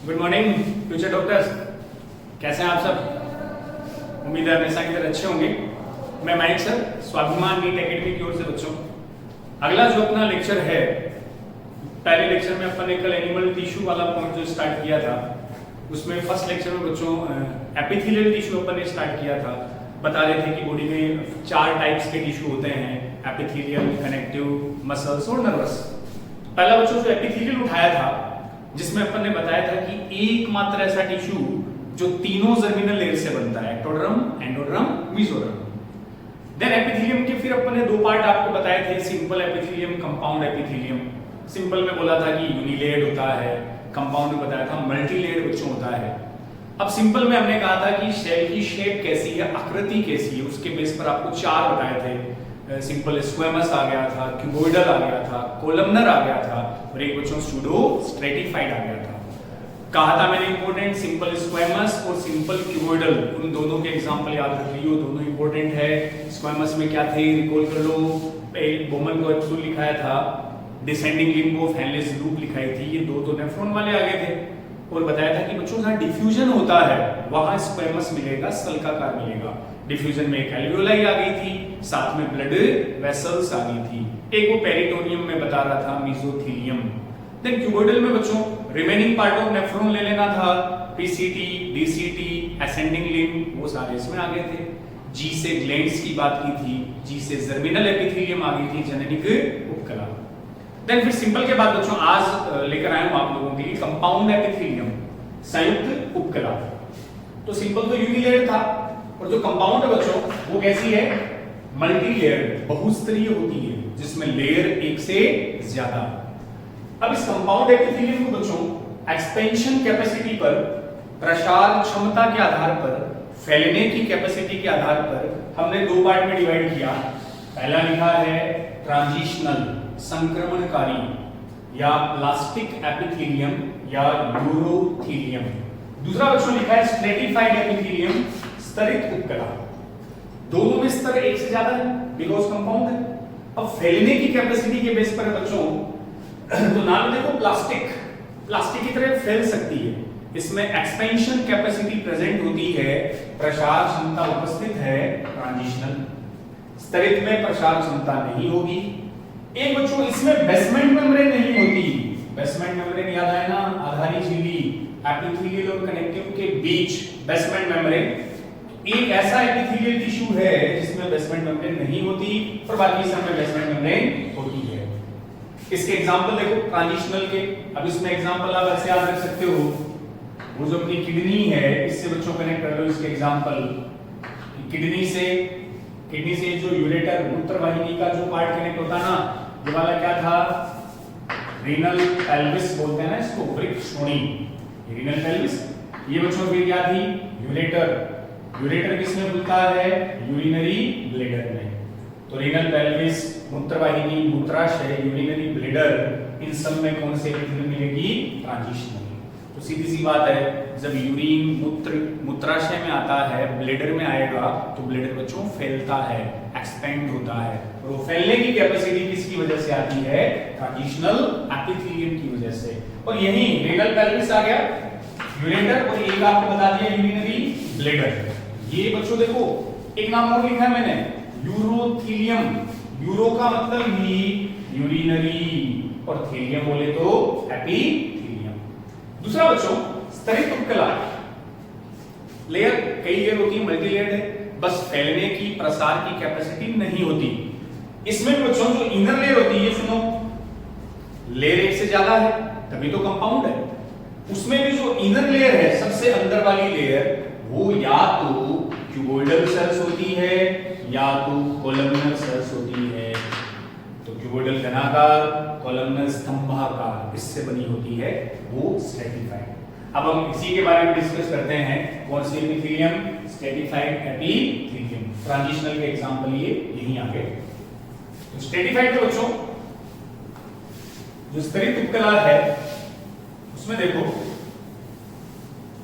Good morning future doctors, कैसे हैं आप सब? उम्मीद है हमेशा की तरह अच्छे होंगे। मैं माइक सर, स्वाभिमान नीट एकेडमी की ओर से बच्चों अगला जो अपना लेक्चर है, पहले लेक्चर में अपन ने कल एनिमल टिश्यू वाला पॉइंट जो स्टार्ट किया था, उसमें फर्स्ट लेक्चर में बच्चों एपिथेलियल टिश्यू अपन ने स्टार्ट किया था। बता रहे थे कि बॉडी में 4 टाइप्स के टिश्यू होते हैं, एपिथेलियल, कनेक्टिव, मसल्स और नर्वस। पहला बच्चों जो एपिथेलियल उठाया था, जिसमें अपन ने बताया था कि एकमात्र ऐसा टिश्यू जो तीनों जर्मिनल लेयर से बनता है, ectoderm, endoderm, mesoderm. Then epithelium के फिर अपन ने 2 पार्ट आपको बताए थे, simple epithelium, compound epithelium. Simple में बोला था कि यूनिलेयर्ड होता है, कंपाउंड में बताया था मल्टीलेयर्ड बच्चों होता है। अब सिंपल में हमने कहा था कि सेल की शेप कैसी है, आकृति कैसी है, उसके बेस पर आपको 4 बताए थे। सिंपल स्क्वेमस आ गया था, क्यूबोइडल आ गया था, कोलमनर आ गया था और एक बच्चों सूडो स्ट्रेटिफाइड आ गया था। कहा था मैंने इंपॉर्टेंट, सिंपल स्क्वेमस और सिंपल क्यूबोइडल, उन दोनों के एग्जांपल याद रख लियो, दोनों इंपॉर्टेंट है। स्क्वेमस में क्या थे रिकॉल कर लो, बोमन को एप्सूल लिखाया था, descending limb of Henle's loop लिखाई थी, ये 2 तो नेफ्रॉन वाले आ गए थे। और बताया था कि बच्चों जहां डिफ्यूजन होता है वहां स्क्वेमस मिलेगा, सल्काकार मिलेगा। डिफ्यूजन में एक एल्वियोलाई आ गई थी, साथ में ब्लड वेसल्स आ गई थी। एक वो पेरिटोनियम में बता रहा था, मेसोथीलियम। देन क्यूबोइडल में बच्चों रिमेनिंग पार्ट ऑफ नेफ्रॉन ले लेना था, पीसीटी, डीसीटी, असेंडिंग लिम्ब, वो सारे इसमें आ गए थे। जी से ग्लैंड्स की बात की थी, जी से जर्मिनल एपिथेलियम आ गई थी, जननिक उपकला। देन फिर सिंपल के बाद बच्चों आज लेकर आया हूं आप लोगों के लिए कंपाउंड एपिथेलियम, संयुक्त उपकला। तो सिंपल तो यूनिलेयर्ड था, और जो कंपाउंड है बच्चों वो कैसी है, मल्टी लेयर्ड, बहुस्तरीय होती है, जिसमें लेयर एक से ज्यादा। अब इस कंपाउंड एपिथेलियम को बच्चों एक्सपेंशन कैपेसिटी पर, प्रसार क्षमता के आधार पर, फैलने की कैपेसिटी के आधार पर हमने 2 पार्ट में डिवाइड किया। पहला लिखा है ट्रांजिशनल, संक्रमणकारी या प्लास्टिक एपिथेलियम या यूरोथीलियम। दूसरा बच्चों लिखा है स्ट्रेटिफाइड एपिथेलियम, स्तरित उपकला। दोनों में स्तर एक से ज्यादा है, बिकॉज कंपाउंड है। अब फैलने की कैपेसिटी के बेस पर बच्चों तो नाम देखो प्लास्टिक की तरह फैल सकती है। इसमें एक्सपेंशन कैपेसिटी प्रेजेंट होती है, प्रसार क्षमता उपस्थित है, ट्रांजिशनल। स्तरित में प्रसार क्षमता नहीं होगी। एक बच्चों इसमें बेसमेंट मेम्ब्रेन नहीं होती। बेसमेंट मेम्ब्रेन याद आया ना, आधारी झिल्ली, एपिथेलियल और कनेक्टिव के बीच बेसमेंट मेम्ब्रेन। एक ऐसा एपिथेलियल टिश्यू है जिसमें बेसमेंट मेम्ब्रेन नहीं होती और बाकी सब में बेसमेंट मेम्ब्रेन होती है। इसके एग्जांपल देखो ट्रांजिशनल के। अब इसमें एग्जांपल आप ऐसे याद रख सकते हो, वो जो अपनी किडनी है, इससे बच्चों कनेक्ट कर लो इसके एग्जांपल। किडनी से जो यूरेटर, मूत्र वाहिनी का जो पार्ट कनेक्ट होता ना, ये वाला क्या था, रीनल पेल्विस बोलते हैं ना इसको, वृक्कश्रोणी, रीनल पेल्विस। ये बच्चों की क्या थी, यूरेटर। यूरेटर किसमें मिलता है, यूरिनरी ब्लैडर में। तो रीनल पेल्विस, मूत्रवाहिनी, मूत्राशय, यूरिनरी ब्लैडर, इन सब में कौन से एपिथेलियम मिलेगी, ट्रांजिशनल। तो सीधी सी बात है, जब यूरिन मूत्राशय में आता है, ब्लैडर में आएगा, तो ब्लैडर बच्चों फैलता है, एक्सपेंड होता है, और वो फैलने की कैपेसिटी किसकी वजह से आती है, ट्रांजिशनल एपिथेलियम की वजह से। और यही रीनल पेल्विस आ गया, यूरेटर, और एक आपको बता दिया यूरिनरी ब्लैडर। ये बच्चों देखो एक नाम और लिखा है मैंने, यूरोथीलियम। यूरो का मतलब ही यूरिनरी और थीलियम बोले तो एपिथेलियम। दूसरा बच्चों स्तरित उपकला, लेयर कई लेयर होती है, मल्टी लेयर्ड है, बस फैलने की, प्रसार की कैपेसिटी नहीं होती। इसमें बच्चों जो इनर लेयर होती है, सुनो, लेयर एक से ज्यादा है तभी तो कंपाउंड है। उसमें भी जो इनर लेयर है, सबसे अंदर वाली लेयर, वो या तो क्यूबोइडल सेल्स होती है या तो कोलमनर सेल्स होती है। तो क्यूबोइडल घनाकार, कोलमनर स्तंभाकार, इससे बनी होती है, वो स्ट्रेटिफाइड। अब हम इसी के बारे में डिस्कस करते हैं, कौन सी एपिथेलियम, स्ट्रेटिफाइड एपिथेलियम। ट्रांजिशनल के एग्जांपल ये यहीं आ गए। तो स्ट्रेटिफाइड के बच्चों जो स्तरित उपकला है, उसमें देखो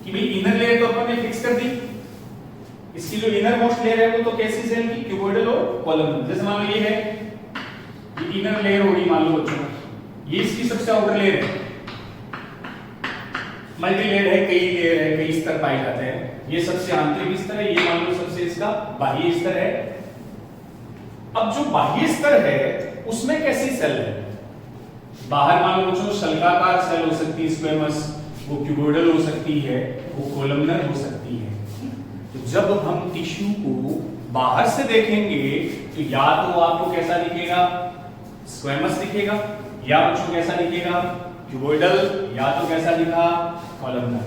कि भाई इनर लेयर तो अपन ने फिक्स कर दी। इसकी जो इनर मोस्ट लेयर है वो तो कैसी सेल की, क्यूबोइडल और कोलमनर। जैसे मान लो ये है, ये इनर लेयर होगी मान लो बच्चों, ये इसकी सबसे आउटर लेयर है। मल्टी लेयर है, कई लेयर है, कई स्तर पाए जाते हैं। ये सबसे आंतरिक स्तर है, ये मान लो सबसे इसका बाह्य स्तर है। अब जो बाह्य स्तर है उसमें कैसी सेल है? बाहर मान लो बच्चों शल्काकार सेल हो सकती है, स्क्वेमस, वो क्यूबोइडल हो सकती है, वो कोलमनर हो सकती है। तो जब हम टिश्यू को बाहर से देखेंगे तो या तो आपको कैसा दिखेगा, स्क्वेमस दिखेगा, या बच्चों कैसा दिखेगा, क्यूबोइडल, या तो कैसा दिखा, कॉलमनर।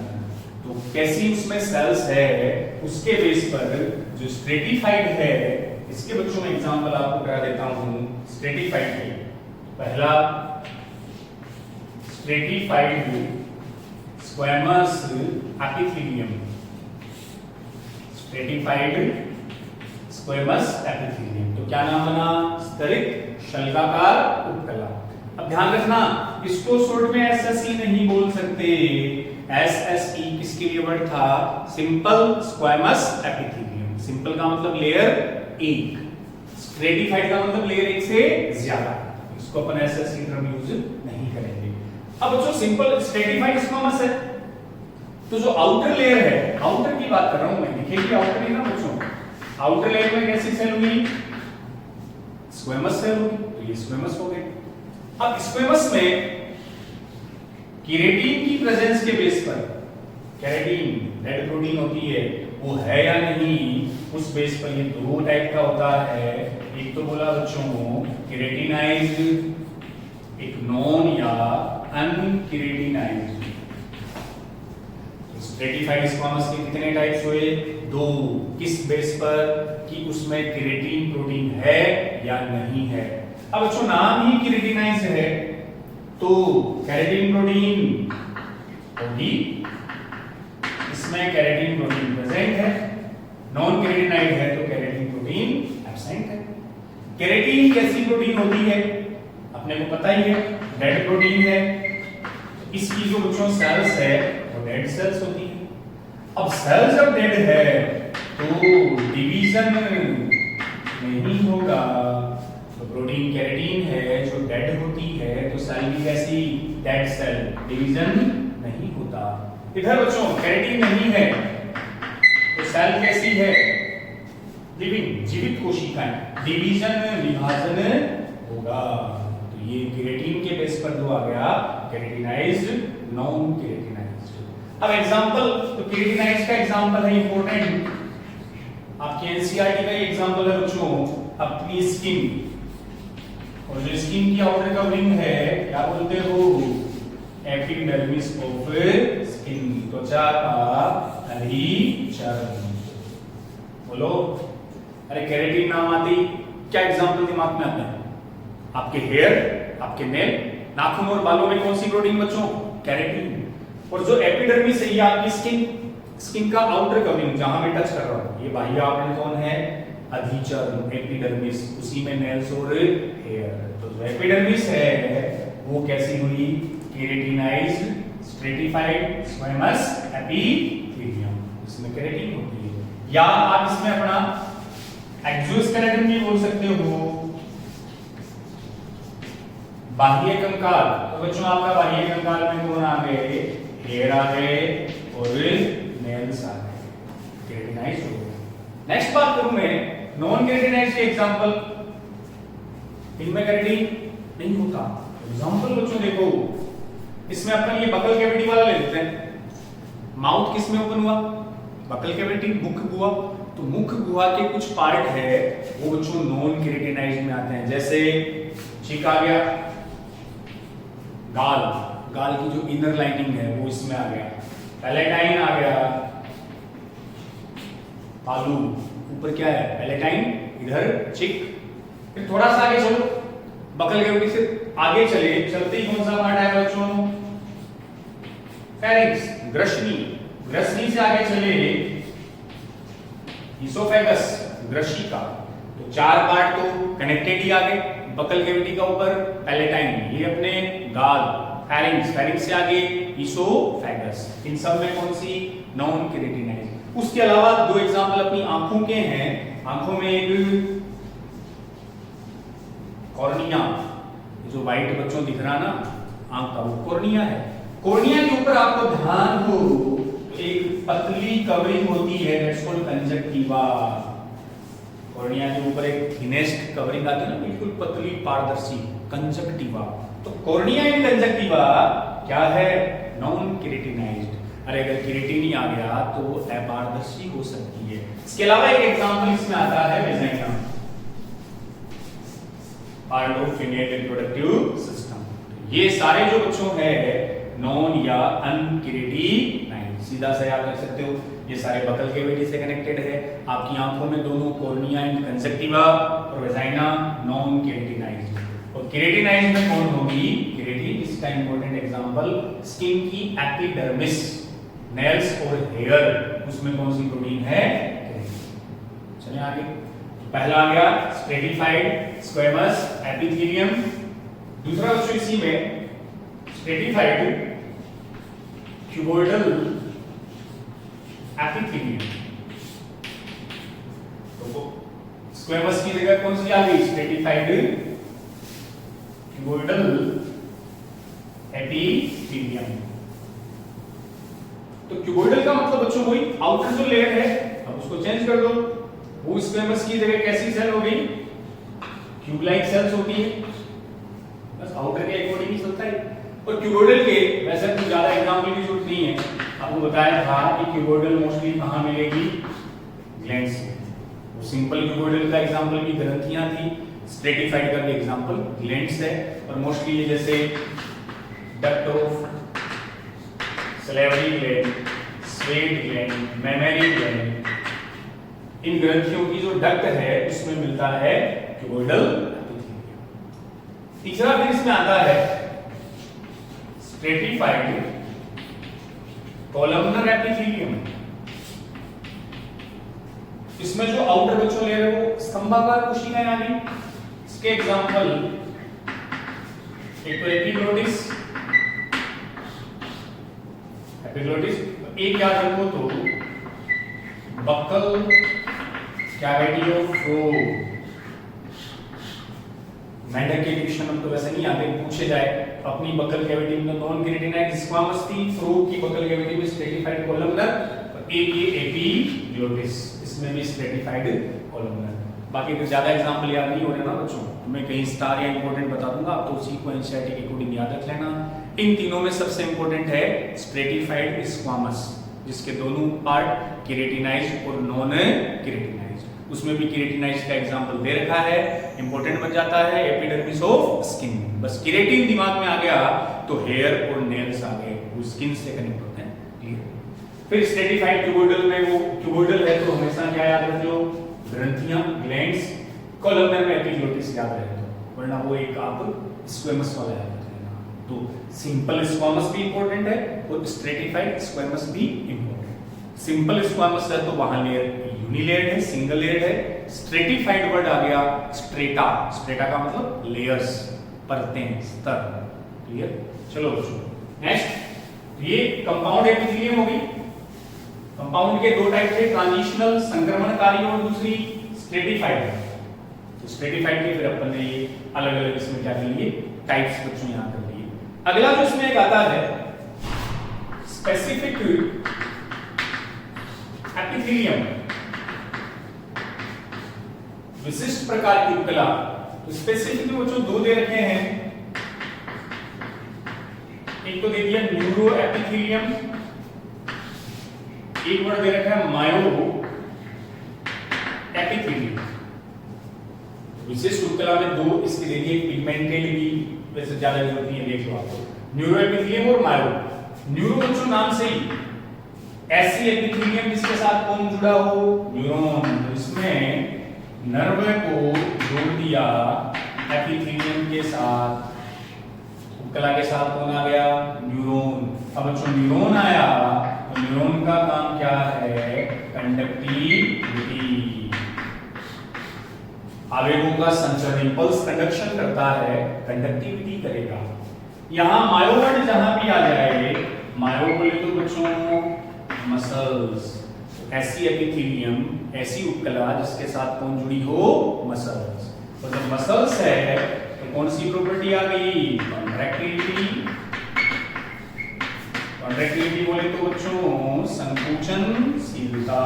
तो कैसी उसमें सेल्स है उसके बेस पर जो स्ट्रेटिफाइड है, इसके बच्चों में एग्जांपल आपको करा देता हूं स्ट्रेटिफाइड के। पहला stratified squamous epithelium, stratified squamous epithelium. तो क्या नाम बना, स्तरित शल्काकार उपकला। अब ध्यान रखना इसको शॉर्ट में एसएसई नहीं बोल सकते। एसएसई किसके लिए वर्ड था, सिंपल स्क्वेमस एपिथेलियम। सिंपल का मतलब लेयर एक, स्ट्रेटिफाइड का मतलब लेयर एक से ज्यादा। इसको अपन एसएसई टर्म यूज नहीं करेंगे। अब बच्चों सिंपल स्ट्रेटिफाइड स्क्वेमस है तो जो आउटर लेयर है, आउटर की बात कर रहा हूं मैं, दिखेगी आउटर ही ना बच्चों। आउटर लेयर में कैसी सेल हुई, स्क्वेमस सेल होगी, तो ये स्क्वेमस हो गए। अब स्क्वेमस में केराटिन की प्रेजेंस के बेस पर, केराटिन रेड प्रोटीन होती है, वो है या नहीं, उस बेस पर ये दो टाइप का होता है। एक तो बोला बच्चों केराटिनाइज्ड, एक नॉन या अनकेराटिनाइज्ड। स्ट्रेटिफाइड स्क्वेमस के कितने टाइप्स हुए, दो। किस बेस पर कि उसमें केराटिन प्रोटीन है या नहीं है। अब बच्चों नाम ही केराटिनाइज्ड है तो केराटिन प्रोटीन होगी, इसमें केराटिन प्रोटीन प्रेजेंट है। नॉन केराटिनाइड है तो केराटिन प्रोटीन एब्सेंट है। केराटिन कैसी प्रोटीन होती है अपने को पता ही है, डेड प्रोटीन है। इसकी जो बच्चों सेल्स है वो डेड सेल्स होती है। अब सेल जब डेड है तो डिवीजन नहीं होगा। तो प्रोटीन केराटिन है जो डेड होती है तो सेल भी कैसी, डेड सेल, डिवीजन नहीं होता। इधर बच्चों केराटिन नहीं है तो सेल कैसी है, लिविंग, जीवित कोशिकाएं, डिवीजन विभाजन होगा। तो ये केराटिन के बेस पर जो आ गया केराटिनाइज्ड, नॉन केराटिनाइज्ड। अब एग्जांपल, तो केराटिनाइज्ड का एग्जांपल है इंपॉर्टेंट, आपके एनसीईआरटी का ये एग्जांपल है बच्चों, अपनी स्किन। और जो स्किन की आउटर कवरिंग है क्या बोलते हो, एपिडर्मिस ऑफ स्किन, त्वचा का अधिचर्म। बोलो, अरे केराटिन नाम आती क्या एग्जांपल दिमाग में आता है, आपके हेयर, आपके नेल, नाखून और बालों में कौन सी प्रोटीन बच्चों, केराटिन। और जो एपिडर्मिस है ये आपकी स्किन, स्किन का आउटर कवरिंग जहां मैं टच कर रहा हूं, ये बाह्य आवरण कौन है, अधिचर्म, एपिडर्मिस, उसी में नेल्स और हेयर। तो जो एपिडर्मिस है वो कैसी हुई, केराटिनाइज्ड, स्ट्रेटिफाइड स्क्वेमस एपिथेलियम, इसमें केराटिन होती है। या आप इसमें अपना एक्सोस्केलेटन भी बोल सकते हो, बाह्य कंकाल। तो बच्चों आपका बाह्य कंकाल में कौन आ गए, हेयर आ गए और नेल्स आ गए, केराटिनाइज्ड हो गए। नेक्स्ट बात करूं मैं नॉन केराटिनाइज्ड के एग्जांपल, इनमें केराटिन नहीं होता। एग्जांपल बच्चों देखो, इसमें अपन ये बकल कैविटी वाला ले लेते हैं। माउथ किस में ओपन हुआ, बकल कैविटी, मुख गुहा। तो मुख गुहा के कुछ पार्ट है वो बच्चों नॉन केराटिनाइज्ड में आते हैं, जैसे चीक आ गया, गाल, गाल की जो इनर लाइनिंग है वो इसमें आ गया, पैलेटाइन आ गया, तालू, ऊपर क्या है पैलेटाइन, इधर चिक। फिर थोड़ा सा आगे चलो, बकल कैविटी से आगे चले, चलते ही कौन सा पार्ट आएगा बच्चों, फेरिंक्स, ग्रसनी। ग्रसनी से आगे चले इसोफेगस, ग्रशिका। तो चार पार्ट तो कनेक्टेड ही आ गए, बकल कैविटी का ऊपर पैलेटाइन, ये अपने गाल, फेरिंक्स, फेरिंक्स से आगे इसोफेगस। इन सब में कौन सी, नॉन केराटिनाइज्ड। उसके अलावा दो एग्जांपल अपनी आंखों के हैं। आंखों में एक कॉर्निया, जो व्हाइट बच्चों दिख रहा ना आंख का, वो कॉर्निया है। कॉर्निया के ऊपर आपको ध्यान हो तो एक पतली कवरिंग होती है, दैट्स कॉल्ड कंजक्टिवा। कॉर्निया के ऊपर एक थिनेस्ट कवरिंग आती है ना, बिल्कुल पतली पारदर्शी, कंजक्टिवा। तो कॉर्निया इन कंजक्टिवा क्या है? Non keratinized. अरे अगर केराटिन ही आ गया तो अपारदर्शी हो सकती है। इसके अलावा एक एग्जांपल इसमें आता है vagina, part of female reproductive system. ये सारे जो बच्चों है नॉन या अनकेराटिनाइज्ड, सीधा सा याद रख सकते हो। ये सारे बकल कैविटी से कनेक्टेड है। आपकी आंखों में दोनों कॉर्निया एंड कंजक्टिवा और वेजाइना नॉन केराटिनाइज्ड। और केराटिनाइज्ड में कौन होगी? केराटिन। इसका इंपॉर्टेंट एग्जांपल स्किन की एपिडर्मिस, नेल्स और हेयर, उसमें कौन सी प्रोटीन है? केराटिन। चलिए आगे। पहला आ गया स्ट्रेटिफाइड स्क्वेमस एपिथेलियम। दूसरा बच्चों इसी में स्ट्रेटिफाइड क्यूबोइडल एपिथेलियम। तो स्क्वेमस की जगह कौन सी आ गई? Stratified cuboidal epithelium. तो क्यूबोइडल का मतलब बच्चों वही आउटर जो लेयर है, अब उसको चेंज कर दो। वो स्क्वेमस की जगह कैसी सेल हो गई? क्यूब लाइक सेल्स होती है, बस आउटर के अकॉर्डिंग ही चलता है। और क्यूबोइडल के वैसे कुछ ज्यादा एग्जांपल की जरूरत नहीं है। आपको बताया था कि क्यूबोइडल मोस्टली कहां मिलेगी? ग्लैंड से। वो सिंपल क्यूबोइडल का एग्जांपल भी ग्रंथियां थी, स्ट्रेटिफाइड का भी एग्जांपल ग्लैंड्स है। और मोस्टली ये जैसे duct of salivary gland, sweat gland, mammary gland, इन ग्रंथियों की जो डक्ट है उसमें मिलता है क्यूबोइडल एपिथेलियम। तीसरा फिर इसमें आता है स्ट्रेटिफाइड कॉलमनर एपिथेलियम। इसमें जो आउटर बच्चों लेयर है वो स्तंभाकार कोशिकाएं आ गई। इसके एग्जांपल एक तो एपिग्लोटिस, एक याद रखो तो बक्कल कैविटी ऑफ फ्रो। मेंढक के डिक्शन में तो वैसे नहीं आते, पूछे जाए अपनी बक्कल कैविटी में नॉन केराटिनाइज्ड स्क्वामस थी, फ्रो की बक्कल कैविटी में स्ट्रेटिफाइड कॉलमनर, और एक ये एपिग्लोटिस, इसमें भी स्ट्रेटिफाइड कॉलमनर। बाकी तो ज्यादा एग्जांपल याद नहीं हो रहे ना बच्चों, मैं कहीं स्टार या इंपॉर्टेंट बता दूंगा, आप तो उसी को एनसीईआरटी के अकॉर्डिंग याद रख लेना। इन तीनों में सबसे इंपॉर्टेंट है स्ट्रेटिफाइड स्क्वामस, जिसके दोनों पार्ट केराटिनाइज्ड और नॉन केराटिनाइज्ड। उसमें भी केराटिनाइज्ड का एग्जांपल दे रखा है, इंपॉर्टेंट बन जाता है एपिडर्मिस ऑफ स्किन। बस केराटिन दिमाग में आ गया तो हेयर और नेल्स आ गए, वो स्किन से कनेक्ट होते हैं। क्लियर। फिर स्ट्रेटिफाइड क्यूबोइडल में वो क्यूबोइडल है तो हमेशा क्या याद रखो? ग्रंथियां, ग्लैंड्स। कॉलमनर में एपिग्लोटिस याद रहे तो, वरना वो एक आप स्क्वेमस वाला याद रख लेना। तो सिंपल स्क्वामस भी इंपॉर्टेंट है और स्ट्रेटिफाइड स्क्वेमस भी इंपॉर्टेंट। सिंपल स्क्वामस है तो वहां लेयर यूनिलेयर्ड है, सिंगल लेयर्ड है। स्ट्रेटिफाइड वर्ड आ गया स्ट्रेटा, स्ट्रेटा का मतलब लेयर्स, परतें, स्तर। क्लियर। चलो बच्चों नेक्स्ट, ये कंपाउंड एपिथेलियम होगी। कंपाउंड के दो टाइप थे, ट्रांजिशनल संक्रमणकारी और दूसरी स्ट्रेटिफाइड। तो स्ट्रेटिफाइड के फिर अपन ने ये अलग अलग इसमें क्या कर लिए? टाइप्स बच्चों यहां कर लिए। अगला जो इसमें एक आता है स्पेसिफिक एपिथेलियम, विशिष्ट प्रकार की उपकला। तो स्पेसिफिक में बच्चों दो दे रखे हैं, एक तो दे दिया न्यूरो एपिथेलियम, एक वर्ड दे रखा है मायो एपिथेलियम। विशिष्ट उपकला में दो इसके दे दिए, पिगमेंटेड भी वैसे ज्यादा जरूरत नहीं है, देख लो आपको। न्यूरो एपिथेलियम और मायो। न्यूरो बच्चों नाम से ही ऐसी एपिथेलियम जिसके साथ कौन जुड़ा हो? न्यूरॉन। इसमें नर्व को जोड़ दिया एपिथेलियम के साथ, उपकला के साथ कौन आ गया? न्यूरॉन। अब बच्चों न्यूरॉन आया तो न्यूरॉन का काम क्या है? कंडक्टिविटी, आवेगों का संचरण, इंपल्स कंडक्शन करता है, कंडक्टिविटी करेगा। यहां मायोवर्ड जहां भी आ जाए, मायो बोले तो बच्चों मसल्स। ऐसी एपिथेलियम, ऐसी उपकला जिसके साथ कौन जुड़ी हो? मसल्स। तो जब मसल्स है तो कौन सी प्रॉपर्टी आ गई? कॉन्ट्रैक्टिलिटी, कॉन्ट्रैक्टिलिटी बोले तो बच्चों संकुचनशीलता।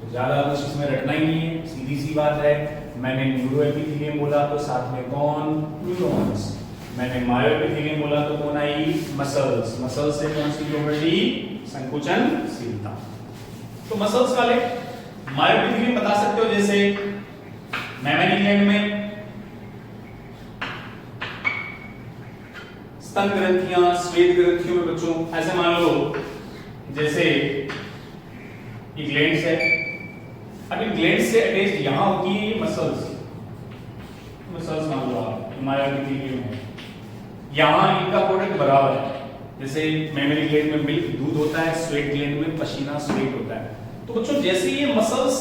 तो ज्यादा कुछ इसमें रटना ही नहीं है, सीधी सी बात है। मैंने न्यूरो एपिथेलियम बोला तो साथ में कौन, न्यूरॉन्स। मैंने मायो एपिथेलियम बोला तो कौन आई, मसल्स। मसल्स से कौन सी प्रॉपर्टी, संकुचनशीलता। तो मसल्स वाले मायो एपिथेलियम बता सकते हो, जैसे मैमरी ग्लैंड में स्तन ग्रंथियां, श्वेत ग्रंथियों में बच्चों ऐसे मान लो जैसे ये ग्लैंड्स है। अब इन ग्लैंड्स से अटैच्ड यहां होती है ये मसल्स। मसल्स मान लो आप मायो एपिथेलियम है, यहां इनका प्रोडक्ट बराबर है। जैसे मेमरी ग्लैंड में मिल्क दूध होता है, स्वेट ग्लैंड में पसीना स्वेट होता है। तो बच्चों जैसे ये मसल्स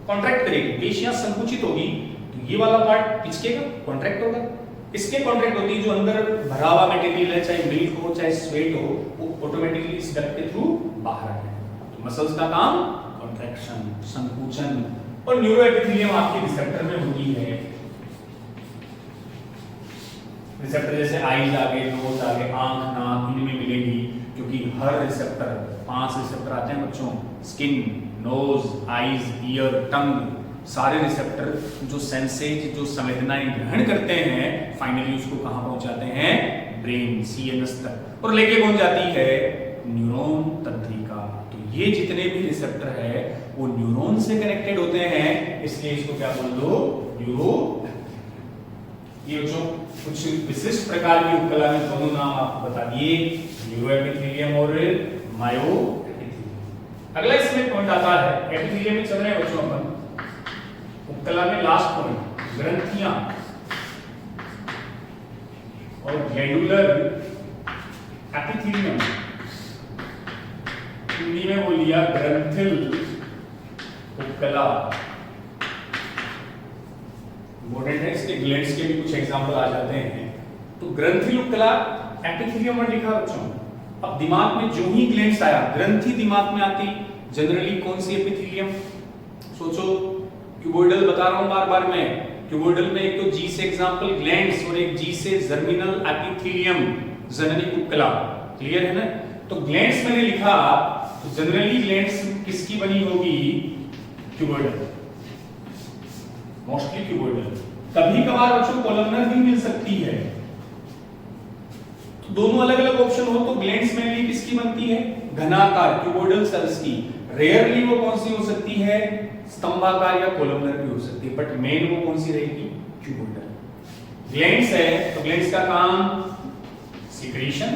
कॉन्ट्रैक्ट करेगी, पेशियां संकुचित होगी, तो ये वाला पार्ट पिचकेगा, कॉन्ट्रैक्ट होगा। इसके कॉन्ट्रैक्ट होती है जो अंदर भरा हुआ मटेरियल है, चाहे मिल्क हो चाहे स्वेट हो, वो ऑटोमेटिकली इस डक्ट के थ्रू बाहर आ जाएगा। तो मसल्स का काम कॉन्ट्रैक्शन, संकुचन। और न्यूरो एपिथेलियम आपके रिसेप्टर में होती है। रिसेप्टर जैसे आईज आगे, नोज आगे, आंख, नाक, इनमें मिलेगी, क्योंकि हर रिसेप्टर 5 रिसेप्टर आते हैं बच्चों, स्किन, नोज, आईज, ईयर, टंग, सारे रिसेप्टर जो सेंसेज, जो संवेदनाएं ग्रहण करते हैं, फाइनली उसको कहां पहुंचाते हैं, ब्रेन, सीएनएस तक, और लेके पहुंच जाती है न्यूरॉन तंत्रिका। तो ये जितने भी रिसेप्टर है वो न्यूरॉन से कनेक्टेड होते हैं, इसलिए इसको क्या बोल दो, न्यूरो। ये जो कुछ विशिष्ट प्रकार की उपकला में दोनों नाम आपको बता दिए, न्यूरो एपिथेलियम और मायो एपिथेलियम। अगला इसमें पॉइंट आता है, एपिथेलियम में चल रहे हैं बच्चों अपन, उपकला में लास्ट पॉइंट ग्रंथियां और ग्लैंडुलर एपिथेलियम, हिंदी में बोल लिया ग्रंथिल उपकला। इंपॉर्टेंट है, इसके ग्लैंड्स के भी कुछ एग्जांपल आ जाते हैं। तो ग्रंथिल उपकला एपिथेलियम में लिखा बच्चों। अब दिमाग में जो ही ग्लैंड्स आया, ग्रंथि दिमाग में आती, जनरली कौन सी एपिथेलियम, सोचो, क्यूबोइडल बता रहा हूं बार बार मैं। क्यूबोइडल में एक तो जी से एग्जांपल ग्लैंड्स और एक जी से जर्मिनल एपिथेलियम, जननी उपकला। क्लियर है ना? तो ग्लैंड्स मैंने लिखा, तो जनरली ग्लैंड्स किसकी बनी होगी, क्यूबोइडल, मोस्टली क्यूबोइडल। कभी कभार बच्चों कोलमनर भी मिल सकती है। तो दोनों अलग अलग ऑप्शन हो तो ग्लैंड्स में किसकी बनती है, घनाकार क्यूबोइडल सेल्स की। रेयरली वो कौन सी हो सकती है, स्तंभाकार या कोलमनर भी हो सकती है, बट मेन वो कौन सी रहेगी, क्यूबोइडल। ग्लैंड्स है तो ग्लैंड्स का काम सिक्रीशन,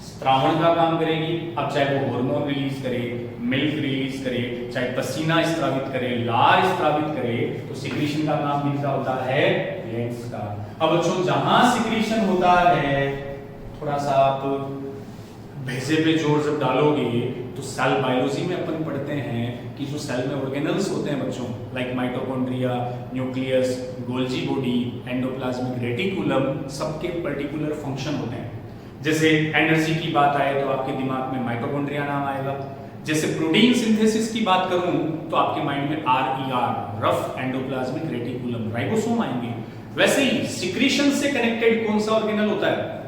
स्त्रावण का काम करेगी। अब चाहे वो हार्मोन रिलीज करे, मिल्क रिलीज करे, चाहे पसीना स्त्रावित करे, लार स्त्रावित करे, तो सिक्रीशन का काम किसका होता है, ग्लैंड्स का। अब बच्चों जहां सिक्रीशन होता है, थोड़ा सा आप भेजे पे जोर जब डालोगे तो सेल बायोलॉजी में अपन पढ़ते हैं कि जो सेल में ऑर्गेनल्स होते हैं बच्चों, like mitochondria, nucleus, Golgi body, endoplasmic reticulum, सबके पर्टिकुलर फंक्शन होते हैं। जैसे एनर्जी की बात आए तो आपके दिमाग में माइटोकॉन्ड्रिया नाम आएगा। जैसे प्रोटीन सिंथेसिस की बात करूं तो आपके माइंड में RER, rough endoplasmic reticulum, ribosome आएंगे। वैसे ही सिक्रीशन से कनेक्टेड कौन सा ऑर्गेनल होता है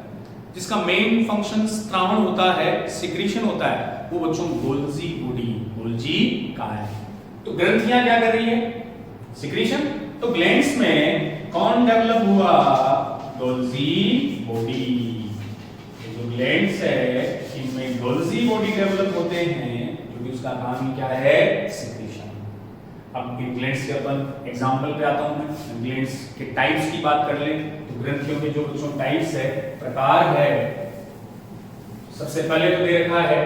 जिसका मेन फंक्शन स्त्रावण होता है, सिक्रीशन होता है, वो बच्चों गोल्जी बॉडी, गोल्जी का है। तो ग्रंथियां क्या कर रही है, सिक्रीशन। तो ग्लैंड्स में कौन डेवलप हुआ, गोल्जी बॉडी। जो ग्लैंड्स है इनमें गोल्जी बॉडी डेवलप होते हैं, क्योंकि उसका काम क्या है, सिक्रीशन। अब इन ग्लैंड्स के अपन एग्जांपल पे आता हूं मैं। ग्लैंड्स के टाइप्स की बात कर लें तो ग्रंथियों के जो बच्चों टाइप्स है, प्रकार है, सबसे पहले तो दे रखा है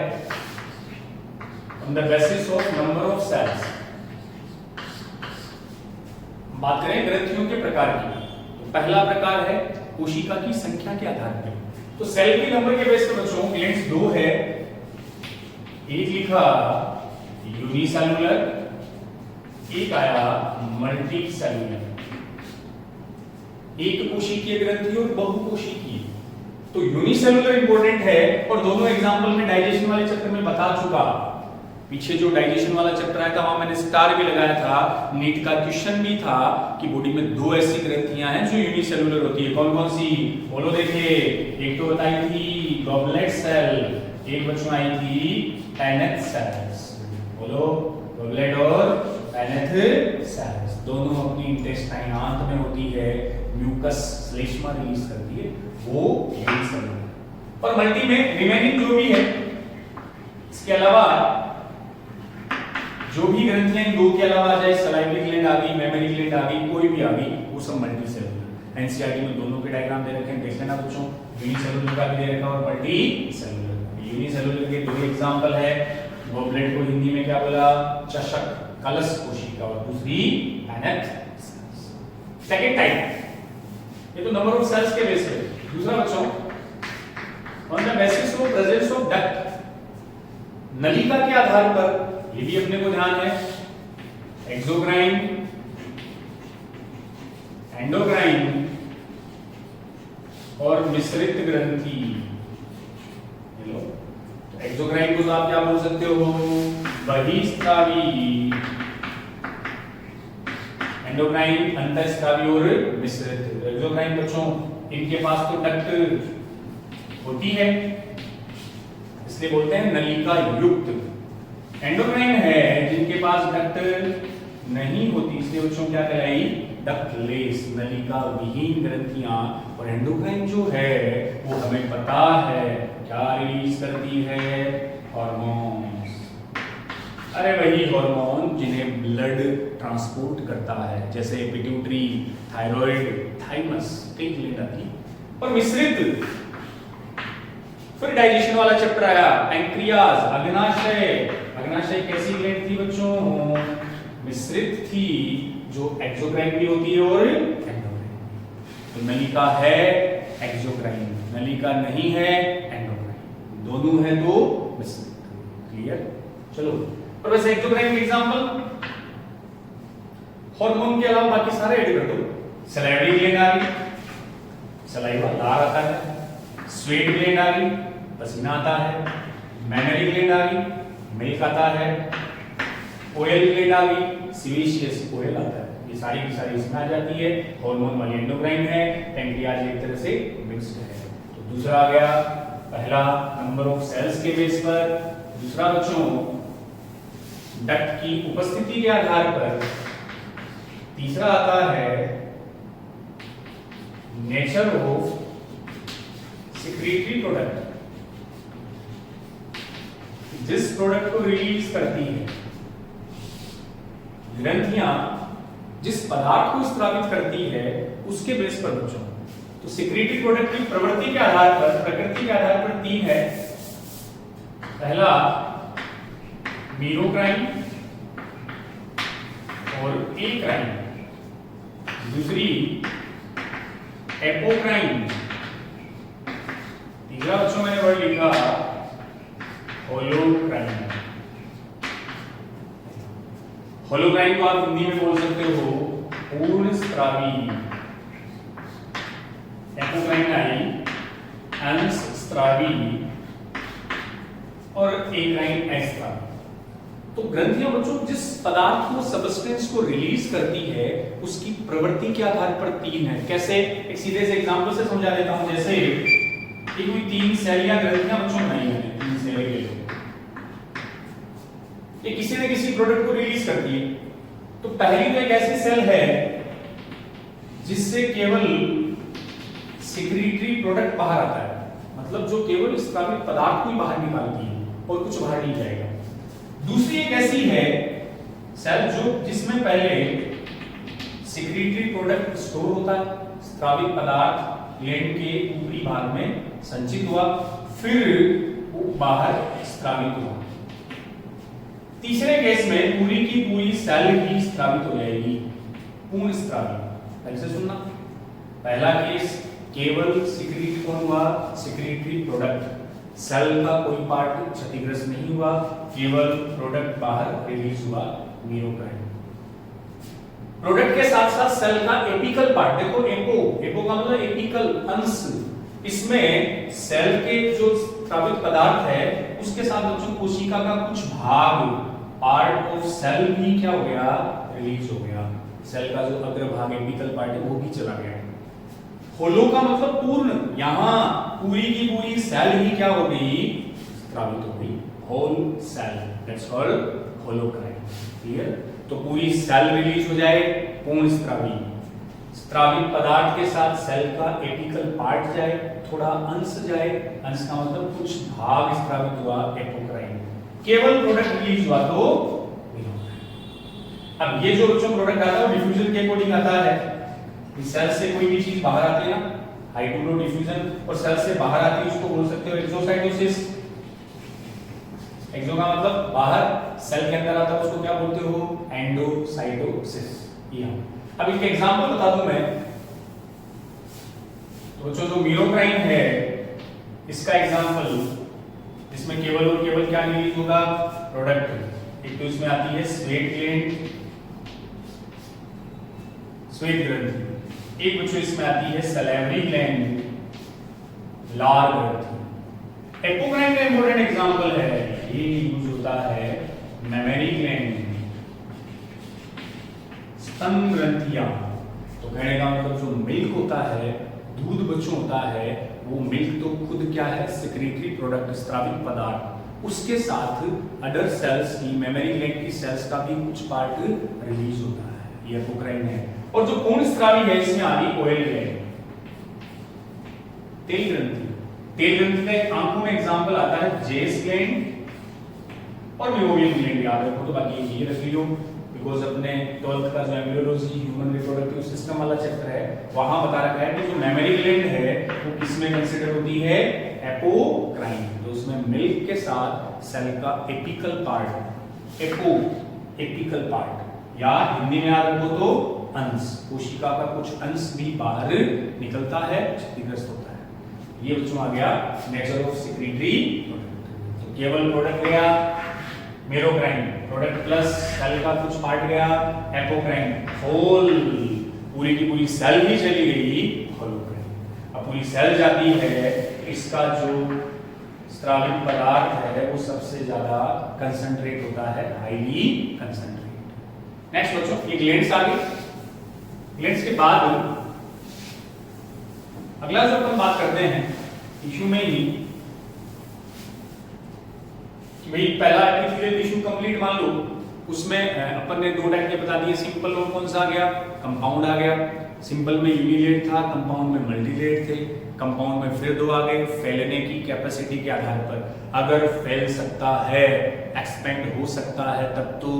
on the basis of number of cells. बात करें ग्रंथियों के प्रकार की, तो पहला प्रकार है कोशिका की संख्या के आधार पर। तो सेल के नंबर के बेस पर बच्चों ग्लैंड्स दो है, एक लिखा यूनिसेलुलर, एक आया मल्टी सेलुलर। एक कोशिकीय ग्रंथि और बहुकोशिकीय। तो यूनिसेलुलर इंपॉर्टेंट है और दोनों एग्जांपल में डाइजेशन वाले चैप्टर में बता चुका। पीछे जो डाइजेशन वाला चैप्टर आया था वहां मैंने स्टार भी लगाया था, नीट का क्वेश्चन भी था कि बॉडी में दो ऐसी ग्रंथियां हैं जो यूनिसेलुलर होती है। कौन कौन सी बोलो? देखिए, एक तो बताई थी गॉबलेट सेल, एक बच्चों आई थी पैनेथ सेल्स। बोलो, गॉबलेट और पैनेथ सेल्स दोनों अपनी इंटेस्टाइन आंत में होती है, म्यूकस श्लेष्मा रिलीज करती है, वो यूनिसेलुलर। और मल्टी में रिमेनिंग जो भी है, इसके अलावा जो भी ग्रंथियां इन दो के अलावा आ जाए, सलाइवरी ग्लैंड आ गई, मेमोरी ग्लैंड आ गई, कोई भी आ गई, वो सब मल्टी सेलुलर। एनसीईआरटी में दोनों के डायग्राम दे रखे हैं, देख लेना बच्चों, यूनिसेलुलर का भी दे रखा और मल्टी सेलुलर। यूनिसेलुलर के दो एग्जांपल है, गॉबलेट को हिंदी में क्या बोला? चषक, कलश कोशिका, और दूसरी पैनेथ सेल्स। सेकंड टाइप, ये तो नंबर ऑफ सेल्स के बेस पे। दूसरा बच्चों, on the basis of presence of duct, नलिका के आधार पर, ये भी अपने को ध्यान है, एक्सोक्राइन, एंडोक्राइन और मिश्रित ग्रंथि। हेलो, तो एक्सोक्राइन को तो आप क्या बोल सकते हो? बहिस्रावी, एंडोक्राइन अंतःस्रावी और मिश्रित। एक्सोक्राइन बच्चों, इनके पास तो डक्ट होती है, इसलिए बोलते हैं नलिका युक्त। एंडोक्राइन है जिनके पास डक्ट नहीं होती, इसलिए बच्चों क्या कहलाई? डक्टलेस, नलिका विहीन ग्रंथियां। और एंडोक्राइन जो है वो हमें पता है क्या रिलीज करती है? हार्मोन्स। अरे वही हार्मोन जिन्हें ब्लड ट्रांसपोर्ट करता है, जैसे पिट्यूटरी, थायराइड, थाइमस, कई ग्लैंड आती। और मिश्रित, फिर डाइजेशन वाला चैप्टर आया, पैंक्रियाज, अग्नाशय। अग्नाशय कैसी ग्लैंड थी बच्चों? मिश्रित थी, जो एक्सोक्राइन भी होती है और एंडोक्राइन। तो नलिका है एक्सोक्राइन, नलिका नहीं है एंडोक्राइन, दोनों है तो मिश्रित। क्लियर? चलो, और वैसे एक्सोक्राइन के एग्जांपल, हार्मोन के अलावा बाकी सारे ऐड कर दो। सलाइवरी ग्लैंड आ गई, सलाइवा लार आता है। स्वेट ग्लैंड आ गई, पसीना आता है। मेमोरी ग्लैंड आ गई, मिल्क आता है। ऑयल ग्लैंड आ गई, सीवेशियस ऑयल आता है। ये सारी की सारी इसमें आ जाती है। हार्मोन वाली एंडोक्राइन है, पैंक्रियाज एक तरह से मिक्स्ड है। तो दूसरा आ गया, पहला नंबर ऑफ सेल्स के बेस पर। दूसरा बच्चों, डक्ट की उपस्थिति के आधार पर। तीसरा आता है नेचर ऑफ सिक्रीटरी प्रोडक्ट, जिस प्रोडक्ट को रिलीज करती है ग्रंथियां, जिस पदार्थ को स्रावित करती है, उसके बेस पर बच्चों। तो सिक्रीटरी प्रोडक्ट की प्रवृत्ति के आधार पर, प्रकृति के आधार पर तीन है। पहला मीरोक्राइन और एक्राइन, दूसरी एपोक्राइन, तीसरा बच्चों मैंने वर्ड लिखा होलोक्राइन। होलोक्राइन को आप हिंदी में बोल सकते हो पूर्ण स्रावी। एपोक्राइन आई अंश स्रावी और एक्राइन अस्रावी। तो ग्रंथियां बच्चों जिस पदार्थ को, सब्सटेंस को रिलीज करती है, उसकी प्रवृत्ति के आधार पर तीन है। कैसे? एक सीधे से एग्जांपल से समझा देता हूं। जैसे कोई तीन सेल या ग्रंथियां बच्चों नहीं है, तीन सेल के लिए ये किसी न किसी प्रोडक्ट को रिलीज करती है। तो पहली तो एक ऐसी सेल है जिससे केवल सिक्रीटरी प्रोडक्ट बाहर आता है, मतलब जो केवल स्रावित पदार्थ को ही बाहर निकालती है और कुछ बाहर नहीं जाएगा। दूसरी एक ऐसी है सेल जो जिसमें पहले सिक्रीटरी प्रोडक्ट स्टोर होता है, स्रावित पदार्थ ग्लैंड के ऊपरी भाग में संचित हुआ, फिर वो बाहर स्रावित हुआ। तीसरे केस में पूरी की पूरी सेल ही स्रावित हो जाएगी, पूर्ण स्रावित। फिर से सुनना, पहला केस केवल सिक्रीट कौन हुआ? सिक्रीटरी प्रोडक्ट, सेल का कोई पार्ट क्षतिग्रस्त नहीं हुआ, केवल प्रोडक्ट बाहर रिलीज हुआ, मीरोक्राइन। प्रोडक्ट के साथ साथ सेल का एपिकल पार्ट, देखो एपो, एपो का मतलब एपिकल अंश, इसमें सेल के जो स्रावित पदार्थ है उसके साथ बच्चों कोशिका का कुछ भाग, पार्ट ऑफ सेल भी क्या हो गया, रिलीज हो गया। सेल का जो अग्रभाग एपिकल पार्ट है वो भी चला गया। होलो का मतलब पूर्ण, यहां पूरी की पूरी सेल ही क्या हो गई, स्रावित हो गई। Whole cell, that's called holocrine. Clear? तो पूरी सेल रिलीज हो जाए, पूर्ण स्रावी। स्रावित पदार्थ के साथ सेल का एपिकल पार्ट जाए, थोड़ा अंश जाए, अंश का मतलब कुछ भाग स्रावित हुआ, एपोक्राइन। केवल प्रोडक्ट रिलीज हुआ तो अब ये जो बच्चों प्रोडक्ट आता है वो डिफ्यूजन के अकॉर्डिंग आता है। इस सेल से कोई भी चीज बाहर आती है ना, हाइड्रो डिफ्यूजन, और सेल से बाहर आती है उसको बोल सकते हो एक्सोसाइटोसिस। एक्सो का मतलब बाहर, सेल के अंदर आता है उसको क्या बोलते हो, एंडोसाइटोसिस। ये अब इसके एग्जांपल बता दूं मैं, तो बच्चों जो मीरोक्राइन है इसका एग्जांपल, इसमें केवल और केवल क्या रिलीज होगा, प्रोडक्ट। एक तो इसमें आती है स्वेट ग्लैंड, स्वेट ग्रंथि। एक बच्चों इसमें आती है सलेवरी ग्लैंड, लार ग्रंथि। एपोक्राइन का इंपॉर्टेंट एग्जांपल है, ये यूज होता है मेमरी ग्लैंड, स्तन ग्रंथियां। तो कहने का मतलब जो मिल्क होता है, दूध बच्चों होता है, वो मिल्क तो खुद क्या है, सेक्रेटरी प्रोडक्ट, स्रावित पदार्थ। उसके साथ अदर सेल्स की, मेमरी ग्लैंड की सेल्स का भी कुछ पार्ट रिलीज होता है, ये एपोक्राइन है। और जो पूर्ण स्रावी है इसमें आ गई ऑयल ग्लैंड, तेल ग्रंथि। तेल ग्रंथि का एक आंखों में एग्जांपल आता है जेस ग्लैंड और मेयोवियन ग्लैंड। याद रखो, तो बाकी ये रख लियो, बिकॉज अपने 12th का जो एम्ब्रियोलॉजी ह्यूमन रिप्रोडक्टिव सिस्टम वाला चैप्टर है वहां बता रखा है कि जो मेमरी ग्लैंड है वो किसमें कंसीडर होती है, एपोक्राइन। तो उसमें मिल्क के साथ सेल का एपिकल पार्ट, एपिकल पार्ट, या हिंदी में याद रखो तो अंश, कोशिका का कुछ अंश भी बाहर निकलता है, क्षतिग्रस्त होता है। ये बच्चों आ गया नेचर ऑफ सेक्रेटरी प्रोडक्ट। तो केवल प्रोडक्ट गया मीरोक्राइन, प्रोडक्ट प्लस सेल का कुछ पार्ट गया एपोक्राइन, होल पूरी की पूरी सेल भी चली गई होलोक्राइन। अब पूरी सेल जाती है, इसका जो स्रावित पदार्थ है वो सबसे ज्यादा कंसंट्रेट होता है, हाईली कंसंट्रेट। नेक्स्ट बच्चों ये ग्लैंड्स आ गई। ग्लैंड्स के बाद अगला जो अपन बात करते हैं टिश्यू में ही, कि भाई पहला एपिथेलियल टिश्यू कंप्लीट मान लो, उसमें अपन ने दो टाइप के बता दिए, सिंपल और कौन सा आ गया, कंपाउंड आ गया। सिंपल में यूनिलेट था, कंपाउंड में मल्टीलेट थे। कंपाउंड में फिर दो आ गए, फैलने की कैपेसिटी के आधार पर, अगर फैल सकता है, एक्सपेंड हो सकता है तब तो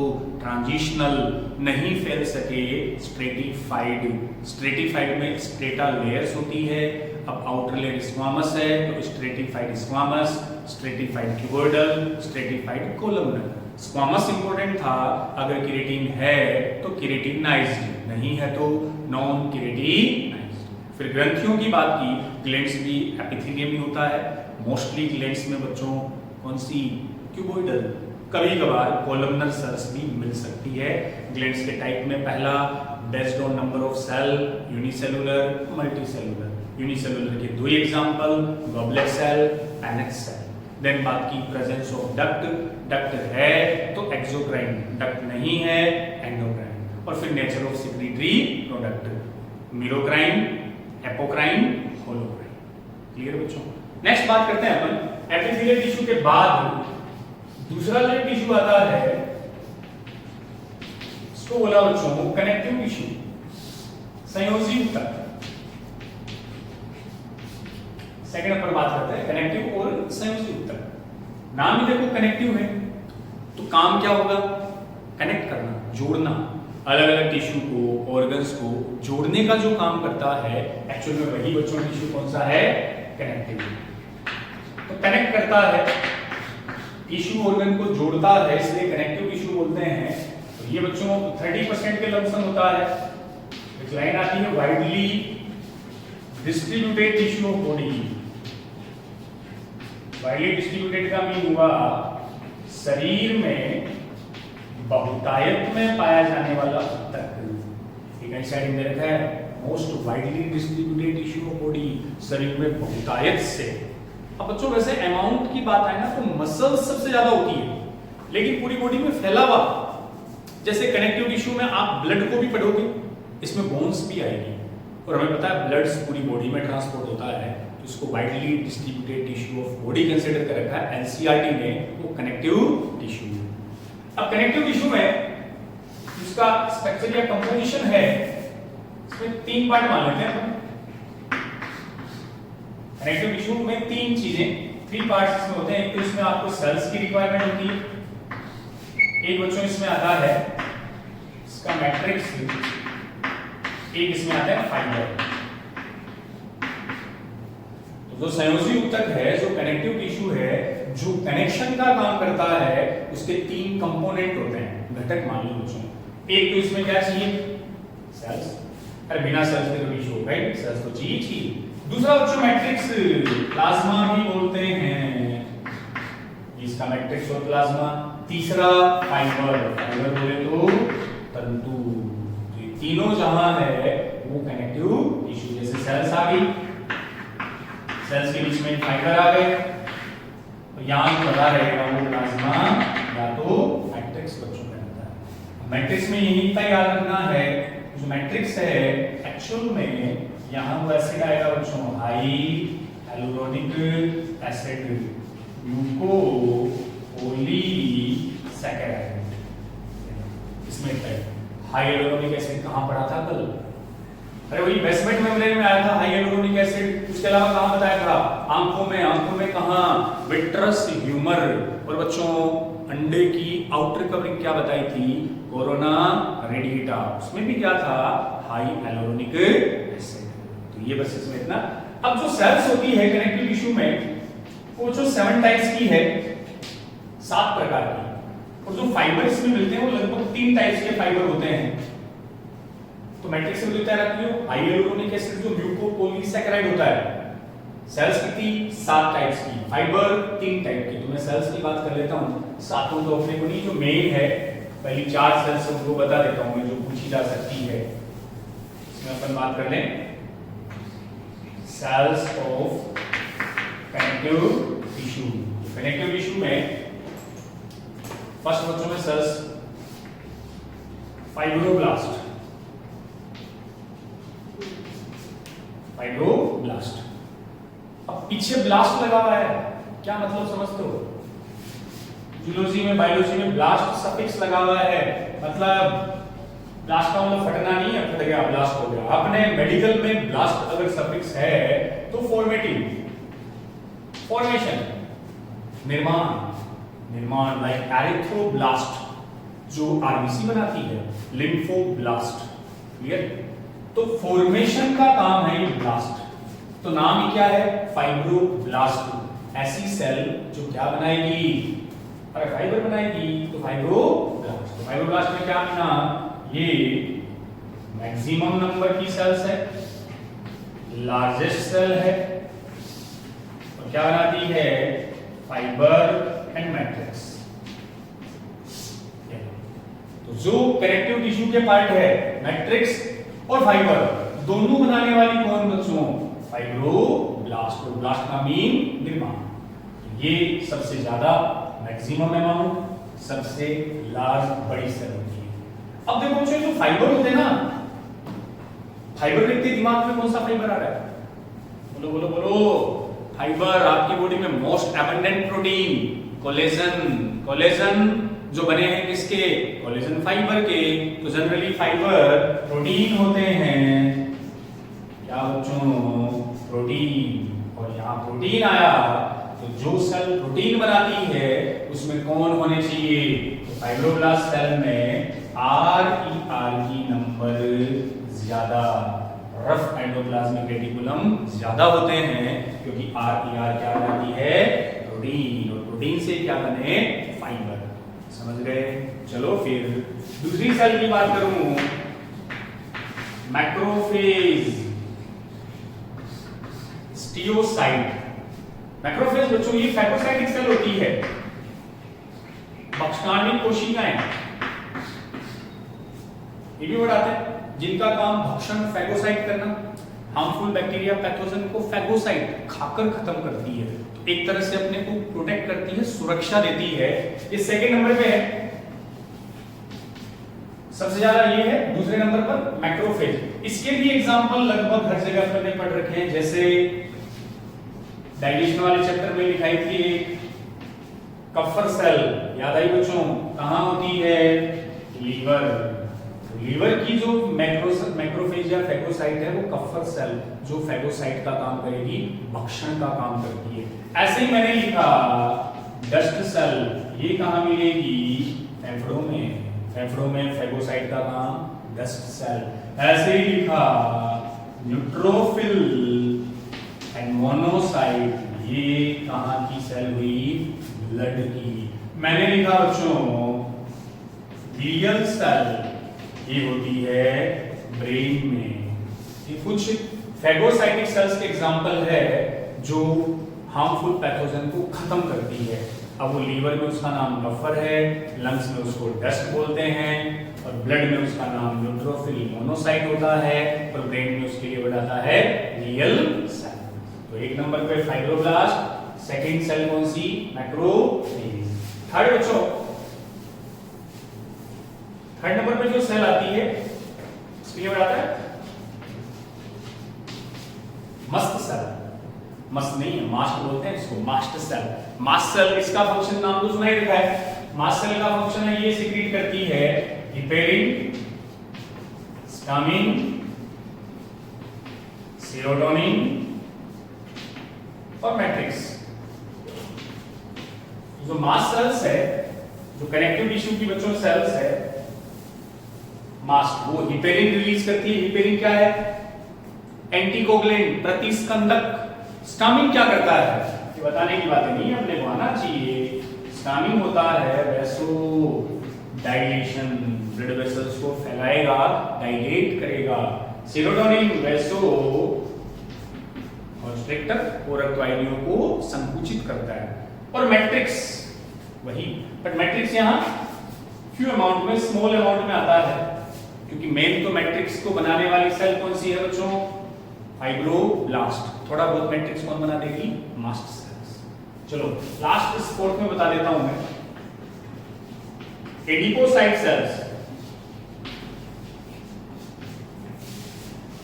ट्रांजिशनल, नहीं फैल सके स्ट्रेटिफाइड। स्ट्रेटिफाइड में स्ट्रेटा लेयर्स होती है। अब आउटर लेयर स्क्वामस है तो stratified squamous, stratified cuboidal, stratified columnar. Squamous important था, अगर केराटिन है तो केराटिनाइज्ड, नहीं है तो नॉन केराटिनाइज्ड। फिर ग्रंथियों की बात की, ग्लैंड्स भी एपिथेलियम ही होता है। मोस्टली ग्लैंड्स में बच्चों कौन सी, क्यूबोइडल, कभी कभार कोलमनर सेल्स भी मिल सकती है। ग्लैंड्स के टाइप में पहला based on number of cell, unicellular, multicellular. Unicellular के दो examples, goblet cell, Paneth cell. Then बात की प्रेजेंस ऑफ डक्ट, डक्ट है तो एक्सोक्राइन, डक्ट नहीं है एंडोक्राइन। और फिर nature of secretary product, मीरोक्राइन, apocrine, holocrine. Clear बच्चों? नेक्स्ट बात करते हैं अपन एपिथेलियल टिश्यू के बाद दूसरा जो टिश्यू आता है इसको बोला बच्चों कनेक्टिव टिश्यू, संयोजी ऊतक। सेकंड अपन बात करते हैं कनेक्टिव और संयोजी ऊतक। नाम ही देखो कनेक्टिव है, तो काम क्या होगा, कनेक्ट करना, जोड़ना। अलग अलग टिश्यू को, ऑर्गन्स को जोड़ने का जो काम करता है, एक्चुअल में वही बच्चों टिश्यू कौन सा है, कनेक्टिव। तो कनेक्ट करता है, टिश्यू ऑर्गन को जोड़ता है, इसलिए कनेक्टिव टिश्यू बोलते हैं। तो ये बच्चों 30% के लमसम होता है। एक लाइन आती है widely distributed tissue of body. Widely distributed का मीन हुआ शरीर में बहुतायत में पाया जाने वाला ऊतक। एक ऐसा दे रखा है most widely distributed tissue of body, शरीर में बहुतायत से अब बच्चों वैसे अमाउंट की बात आए ना तो मसल्स सबसे ज्यादा होती है, लेकिन पूरी बॉडी में फैला हुआ, जैसे कनेक्टिव टिश्यू में आप ब्लड को भी पढ़ोगे, इसमें बोन्स भी आएगी, और हमें पता है ब्लड पूरी बॉडी में ट्रांसपोर्ट होता है, तो इसको widely distributed tissue of body consider कर रखा है एनसीईआरटी ने, वो कनेक्टिव टिश्यू। अब कनेक्टिव टिश्यू में इसका स्ट्रक्चर या कंपोजिशन है, इसमें 3 पार्ट मान लेते हैं हम। कनेक्टिव टिश्यू में 3 चीजें, 3 पार्ट्स इसमें होते हैं। एक तो इसमें आपको सेल्स की रिक्वायरमेंट होती है, एक बच्चों इसमें आता है इसका मैट्रिक्स, एक इसमें आता है फाइबर। तो जो संयोजी ऊतक है, जो कनेक्टिव टिश्यू है, जो कनेक्शन का काम करता है, उसके 3 कंपोनेंट होते हैं, घटक मान लो बच्चों। एक तो इसमें क्या चाहिए, सेल्स, अरे बिना सेल्स के तो टिश्यू होगा ही, सेल्स तो चाहिए। दूसरा बच्चों मैट्रिक्स, प्लाज्मा भी बोलते हैं, इसका मैट्रिक्स और प्लाज्मा। तीसरा फाइबर, फाइबर बोले तो तंतु। तो ये तीनों जहां है वो कनेक्टिव टिश्यू, जैसे सेल्स आ गई, सेल्स के बीच में फाइबर आ गए, तो यहां पता रहेगा वो प्लाज्मा या तो मैट्रिक्स बच्चों में रहता है। मैट्रिक्स में यही इतना याद रखना है, जो मैट्रिक्स है एक्चुअल में यहां वो एसिड आएगा बच्चों, हाई hyaluronic एसिड, ग्लूकोपॉलीसैकेराइड। इसमें हाई hyaluronic एसिड कहां पढ़ा था कल? अरे वही बेसमेंट मेम्ब्रेन में आया था हाई hyaluronic एसिड। उसके अलावा कहां बताया था? आंखों में कहां? Vitreous humour. और बच्चों अंडे की आउटर कवरिंग क्या बताई थी? Corona radiata. उसमें भी क्या था? High hyaluronic acid. तो ये बस इसमें इतना। अब जो सेल्स होती है कनेक्टिव टिश्यू में, वो जो 7 टाइप्स की है, 7 प्रकार की, और जो फाइबर इसमें मिलते हैं वो लगभग 3 टाइप्स के फाइबर होते हैं। तो मैट्रिक्स में लिखा रखियो, हाई hyaluronic एसिड जो म्यूकोपॉलीसैकेराइड होता है, सेल्स कितनी? 7 टाइप्स की, फाइबर 3 टाइप की। तो मैं सेल्स की बात कर लेता हूं, सातों तो अपने को नहीं, जो मेन है पहली 4 सेल्स उनको बता देता हूं मैं, जो पूछी जा सकती है। इसमें अपन बात कर लें cells of connective tissue. Connective tissue में फर्स्ट बच्चों में सेल्स फाइब्रोब्लास्ट, फाइब्रोब्लास्ट। अब पीछे ब्लास्ट लगा हुआ है, क्या मतलब समझते हो? जूलॉजी में, बायोलॉजी में ब्लास्ट सफिक्स लगा हुआ है, मतलब ब्लास्ट का मतलब फटना नहीं है, फट गया ब्लास्ट हो गया। अपने मेडिकल में ब्लास्ट अगर सफिक्स है तो फॉर्मेटिव, फॉर्मेशन, निर्माण लाइक एरिथ्रोब्लास्ट जो आरबीसी बनाती है, लिम्फोब्लास्ट, क्लियर? तो फॉर्मेशन का काम है ये ब्लास्ट। तो नाम ही क्या है? फाइब्रोब्लास्ट। ऐसी सेल जो क्या बनाएगी? अरे फाइबर बनाएगी, तो फाइब्रोब्लास्ट। तो फाइब्रोब्लास्ट में क्या बना? ये मैक्सिमम नंबर की सेल्स है, लार्जेस्ट सेल है, और क्या बनाती है? Fibre and matrix. तो जो कनेक्टिव टिश्यू के पार्ट है, मैट्रिक्स और फाइबर, दोनों बनाने वाली कौन बच्चों? फाइब्रोब्लास्ट। और ब्लास्ट का मीन निर्माण। ये सबसे ज्यादा मैक्सिमम अमाउंट, सबसे लार्ज बड़ी सेल होती है। अब देखो बच्चों, जो फाइबर होते हैं ना, फाइबर देखते दिमाग में कौन सा फाइबर आ रहा है? बोलो बोलो बोलो। फाइबर आपकी बॉडी में most abundant protein collagen. Collagen जो बने हैं किसके? कोलेजन फाइबर के। तो जनरली फाइबर प्रोटीन होते हैं, क्या बच्चों? प्रोटीन। और यहां प्रोटीन आया, तो जो सेल प्रोटीन बनाती है उसमें कौन होने चाहिए? तो फाइब्रोब्लास्ट सेल में RER नंबर ज्यादा, रफ एंडोप्लाज्मिक रेटिकुलम ज्यादा होते हैं, क्योंकि RER क्या बनाती है? प्रोटीन। और प्रोटीन से क्या बने? फाइबर। समझ गए? चलो फिर दूसरी सेल की बात करूं, मैक्रोफेज, स्टियोसाइट। मैक्रोफेज बच्चों ये फैगोसाइटिक सेल होती है, भक्षकांडी कोशिकाएं, ये भी बढ़ाते हैं, जिनका काम भक्षण, फैगोसाइट करना, हार्मफुल बैक्टीरिया, पैथोजन को फैगोसाइट खाकर खत्म करती है। तो एक तरह से अपने को प्रोटेक्ट करती है, सुरक्षा देती है। ये सेकंड नंबर पे है, सबसे ज्यादा ये है। दूसरे नंबर पर मैक्रोफेज। इसके भी एग्जांपल लगभग हर जगह पर हमने पढ़ रखे हैं, जैसे डाइजेशन वाले चैप्टर में लिखाई थी कफर सेल, याद आई बच्चों? कहां होती है? लीवर। लीवर की जो मैक्रोफेज या फैगोसाइट है वो कफर सेल, जो फैगोसाइट का काम करेगी, भक्षण का काम करती है। ऐसे ही मैंने लिखा डस्ट सेल, ये कहां मिलेगी? फेफड़ों में। फेफड़ों में फैगोसाइट का काम डस्ट सेल। ऐसे ही लिखा न्यूट्रोफिल एंड मोनोसाइट, ये कहां की सेल हुई? ब्लड की। मैंने लिखा बच्चों ग्लियल सेल, ये होती है ब्रेन में। ये कुछ फैगोसाइटिक सेल्स के एग्जांपल है जो हार्मफुल पैथोजन को खत्म करती है। अब वो लीवर में उसका नाम कफर है, लंग्स में उसको डस्ट बोलते हैं, और ब्लड में उसका नाम न्यूट्रोफिल मोनोसाइट होता है, और ब्रेन में उसके लिए बताता है ग्लियल सेल। तो एक नंबर पे फाइब्रोब्लास्ट, सेकंड सेल कौन सी? मैक्रोफेज। थर्ड बच्चों, थर्ड नंबर पे जो सेल आती है इसके लिए बताता है मस्त सेल। मस्त नहीं है, मास्ट बोलते हैं इसको, मास्ट सेल। मास्ट सेल, इसका फंक्शन नाम तो सुना ही रखा है। मास्ट सेल का फंक्शन है ये सीक्रेट करती है हिपेरिन, स्टामिन, सेरोटोनिन और मैट्रिक्स। जो मास्ट सेल्स है, जो कनेक्टिव टिश्यू की बच्चों सेल्स है मास्ट, वो हिपेरिन रिलीज करती है। हिपेरिन क्या है? एंटीकोगुलेंट, प्रतिस्कंदक। स्टामिन क्या करता है? ये बताने की बातें नहीं है, अपने को आना चाहिए। स्टामिन होता है वैसो डायलेशन, ब्लड वेसल्स को फैलाएगा, डायलेट करेगा। सेरोटोनिन वैसो कंस्ट्रिक्टर, और रक्तवाहिनियों को संकुचित करता है। और मैट्रिक्स वही, बट मैट्रिक्स यहाँ फ्यू अमाउंट में, स्मॉल अमाउंट में आता है, क्योंकि मेन तो मैट्रिक्स को बनाने वाली सेल कौन सी है बच्चों? फाइब्रोब्लास्ट। थोड़ा बहुत मैट्रिक्स कौन बना देगी? Mast cells. चलो लास्ट स्पोर्ट में बता देता हूं मैं, एडिपोसाइट सेल्स।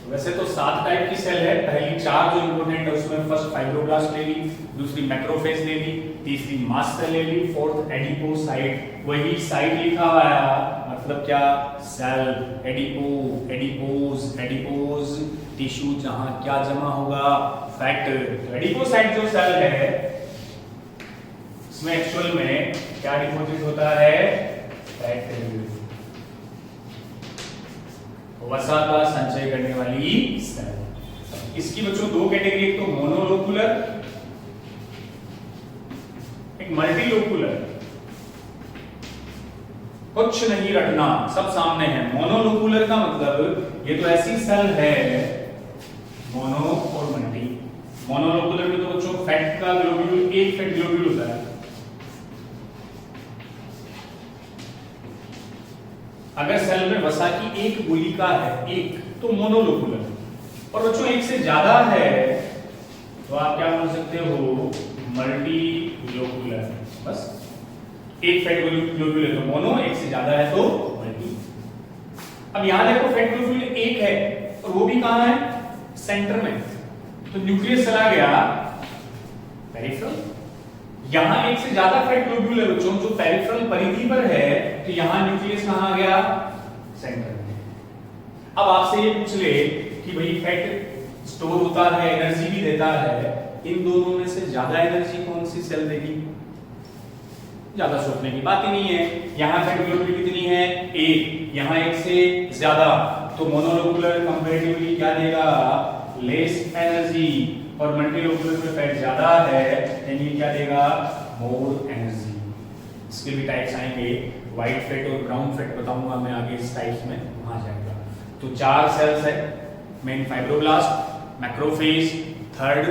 वैसे तो 7 टाइप की सेल है, पहली 4 जो इंपॉर्टेंट है उसमें फर्स्ट फाइब्रोब्लास्ट ले ली, दूसरी मैक्रोफेज ले ली, तीसरी मास्ट सेल ले ली, फोर्थ एडिपोसाइट। वही साइट लिखा हुआ है, मतलब क्या? सेल। एडिपो, एडिपोज, एडिपोज टिश्यू जहां क्या जमा होगा? फैट। एडिपोसाइट जो सेल है इसमें एक्चुअल में क्या डिपॉजिट होता है? फैट, वसा का संचय करने वाली सेल। इसकी बच्चों 2 कैटेगरी, एक तो मोनोलोकुलर, एक मल्टीलोकुलर। कुछ नहीं रटना, सब सामने है। मोनोलोकुलर का मतलब ये तो ऐसी सेल है, मोनो और मल्टी। मोनोलोकुलर में तो बच्चों फैट का ग्लोब्यूल, एक फैट ग्लोब्यूल होता है। अगर सेल में वसा की एक गुलिका है, एक, तो मोनोलोकुलर। और बच्चों एक से ज्यादा है तो आप क्या बोल सकते हो? मल्टीलोकुलर। बस एक फैट ग्लोब्यूल है तो मोनो, एक से ज्यादा है तो मल्टी। अब यहां देखो फैट ग्लोब्यूल एक है और वो भी कहां है? सेंटर में। तो न्यूक्लियस चला गया पेरिफेरल। यहां एक से ज्यादा फैट ग्लोब्यूल है बच्चों जो पेरिफेरल परिधि पर है, तो यहां न्यूक्लियस कहां गया? सेंटर में। अब आपसे ये पूछ ले कि भाई फैट स्टोर होता है, एनर्जी भी देता है, इन दोनों में से ज्यादा एनर्जी कौन सी सेल देगी? ज्यादा सोचने की बात ही नहीं है। यहां फैट ग्लोब्यूल कितनी है? एक। यहां एक से ज्यादा, तो मोनोलोकुलर कंपैरेटिवली क्या देगा? Less energy. और मल्टीलोकुलर में फैट ज्यादा है यानी क्या देगा? More energy. इसके भी टाइप्स आएंगे, व्हाइट फैट और ब्राउन फैट बताऊंगा मैं आगे इस टाइप्स में, वहां जाएगा। तो 4 सेल्स है main, fibroblast, macrophage, third